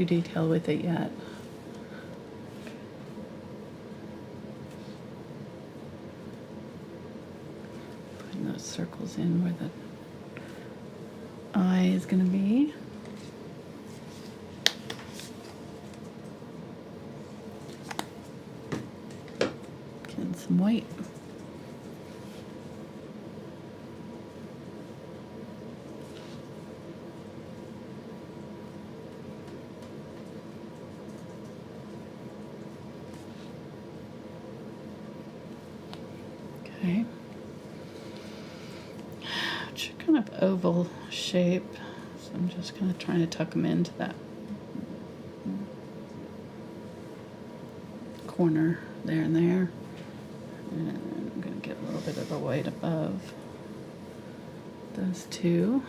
detailed with it yet. Putting those circles in where the eye is going to be. Getting some white. Okay. It's kind of oval shape, so I'm just kind of trying to tuck them into that corner there and there. And I'm going to get a little bit of the white above those two.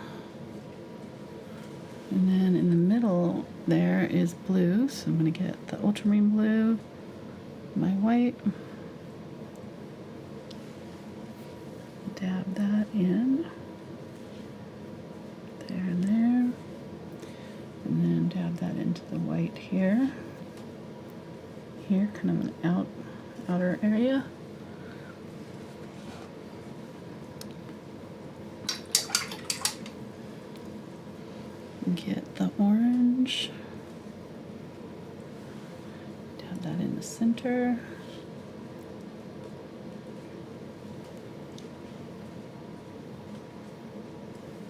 And then in the middle there is blue, so I'm going to get the Ultramarine Blue, my white. Dab that in, there and there, and then dab that into the white here, kind of an outer area. Get the orange, the center.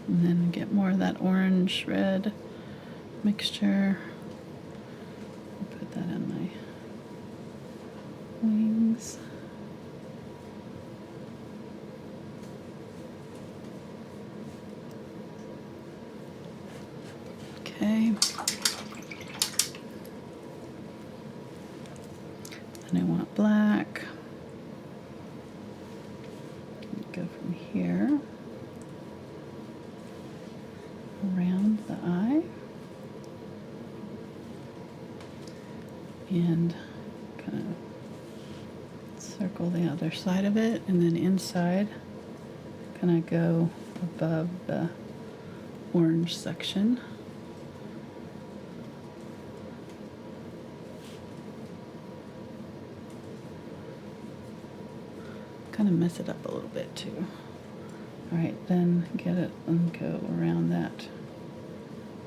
And then get more of that orange red mixture. Put that on my wings. Okay. And I want black. Go from here around the eye and kind of circle the other side of it, and then inside kind of go above the orange section. Kind of mess it up a little bit too. All right, then get it and go around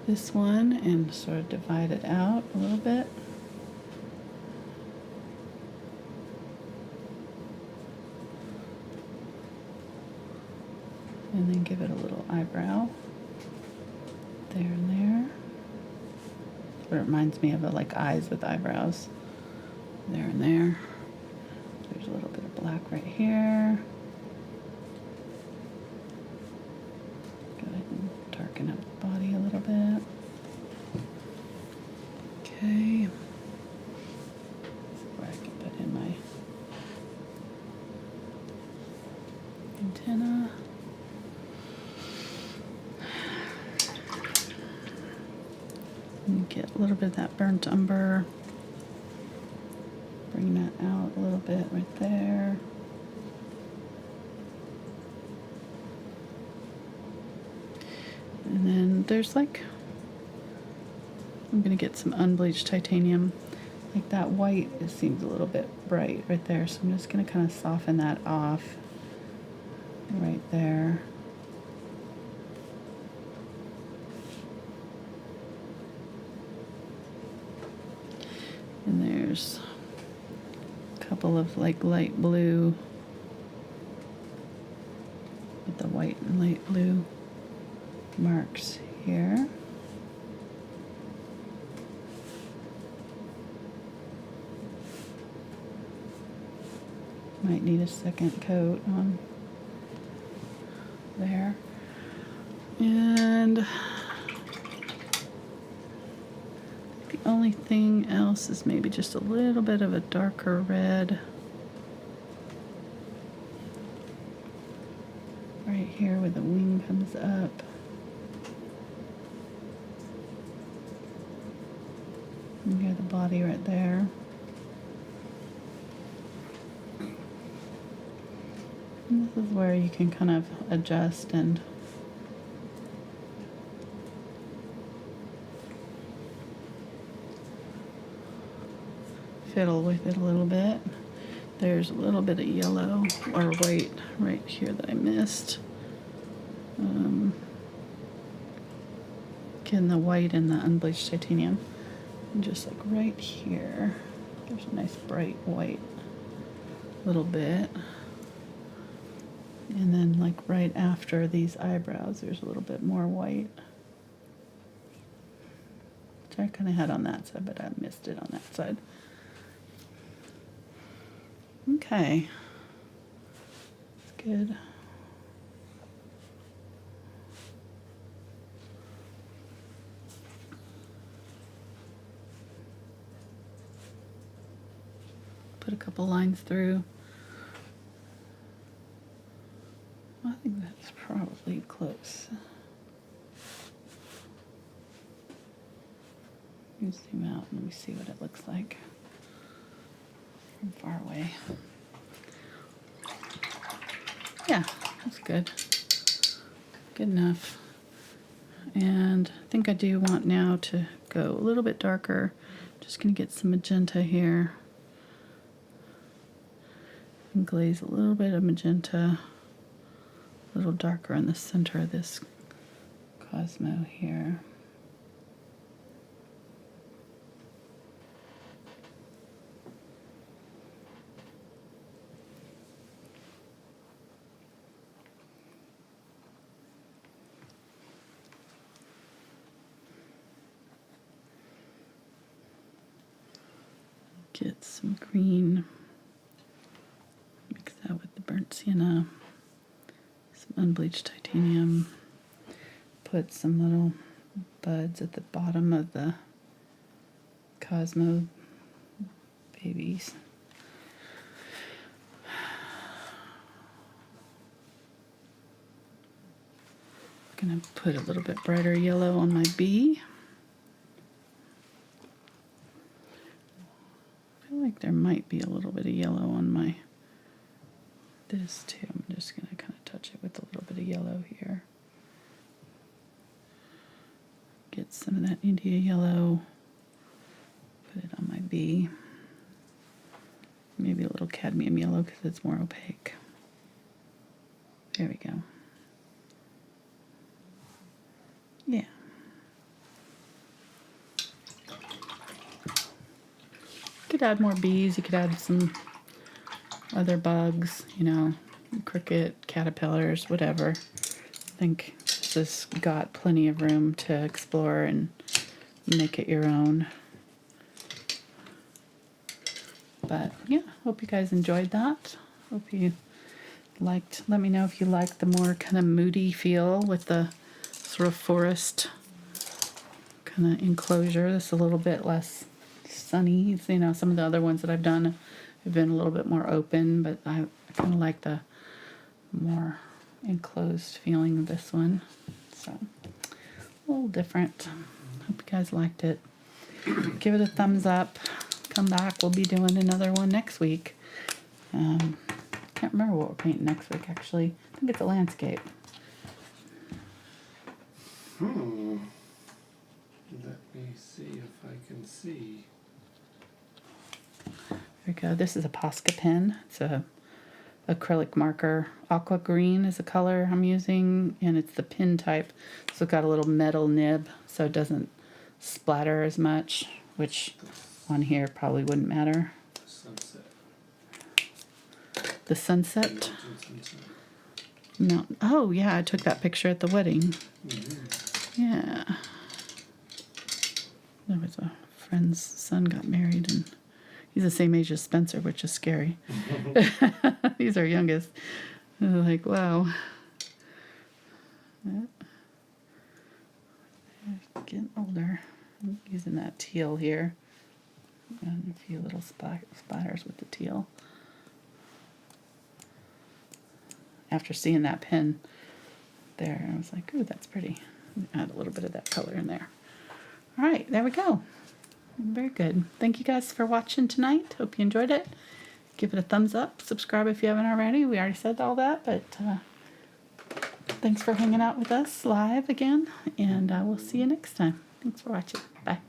this one and sort of divide it out a little bit. And then give it a little eyebrow there and there. It reminds me of like eyes with eyebrows there and there. There's a little bit of black right here. Go ahead and darken up the body a little bit. Okay. Where I can put in my antenna. And get a little bit of that burnt umber. Bring that out a little bit right there. And then there's like, I'm gonna get some unbleached titanium. Like that white, it seems a little bit bright right there. So I'm just gonna kind of soften that off right there. And there's a couple of like light blue with the white and light blue marks here. Might need a second coat on there. And the only thing else is maybe just a little bit of a darker red right here where the wing comes up. And near the body right there. And this is where you can kind of adjust and fiddle with it a little bit. There's a little bit of yellow or white right here that I missed. Getting the white and the unbleached titanium. And just like right here, there's a nice bright white little bit. And then like right after these eyebrows, there's a little bit more white. Which I kind of had on that side, but I missed it on that side. Okay. That's good. Put a couple lines through. I think that's probably close. Let me zoom out and let me see what it looks like from far away. Yeah, that's good. Good enough. And I think I do want now to go a little bit darker. Just gonna get some magenta here. And glaze a little bit of magenta. A little darker in the center of this Cosmo here. Get some green, mix that with the burnt sienna, some unbleached titanium, put some little buds at the bottom of the Cosmo babies. I'm gonna put a little bit brighter yellow on my bee. I feel like there might be a little bit of yellow on my this too. I'm just gonna kind of touch it with a little bit of yellow here. Get some of that India yellow. Put it on my bee. Maybe a little cadmium yellow because it's more opaque. There we go. Yeah. You could add more bees. You could add some other bugs, you know, cricket, caterpillars, whatever. I think this has got plenty of room to explore and make it your own. But yeah, hope you guys enjoyed that. Hope you liked, let me know if you liked the more kind of moody feel with the sort of forest kind of enclosure. This is a little bit less sunny. You know, some of the other ones that I've done have been a little bit more open, but I kind of like the more enclosed feeling of this one. So, a little different. Hope you guys liked it. Give it a thumbs up. Come back. We'll be doing another one next week. Can't remember what we're painting next week, actually. I think it's a landscape. Let me see if I can see. There we go. This is a Posca pen. It's a acrylic marker. Aqua green is the color I'm using, and it's the pin type. So it's got a little metal nib, so it doesn't splatter as much, which on here probably wouldn't matter. Sunset. The sunset? No. Oh, yeah, I took that picture at the wedding. Yeah. There was a friend's son got married, and he's the same age as Spencer, which is scary. He's our youngest. And I'm like, wow. Yeah. They're getting older. I'm using that teal here. And a few little splatters with the teal. After seeing that pen there, I was like, ooh, that's pretty. Add a little bit of that color in there. All right, there we go. Very good. Thank you guys for watching tonight. Hope you enjoyed it. Give it a thumbs up. Subscribe if you haven't already. We already said all that, but thanks for hanging out with us live again, and we'll see you next time. Thanks for watching. Bye.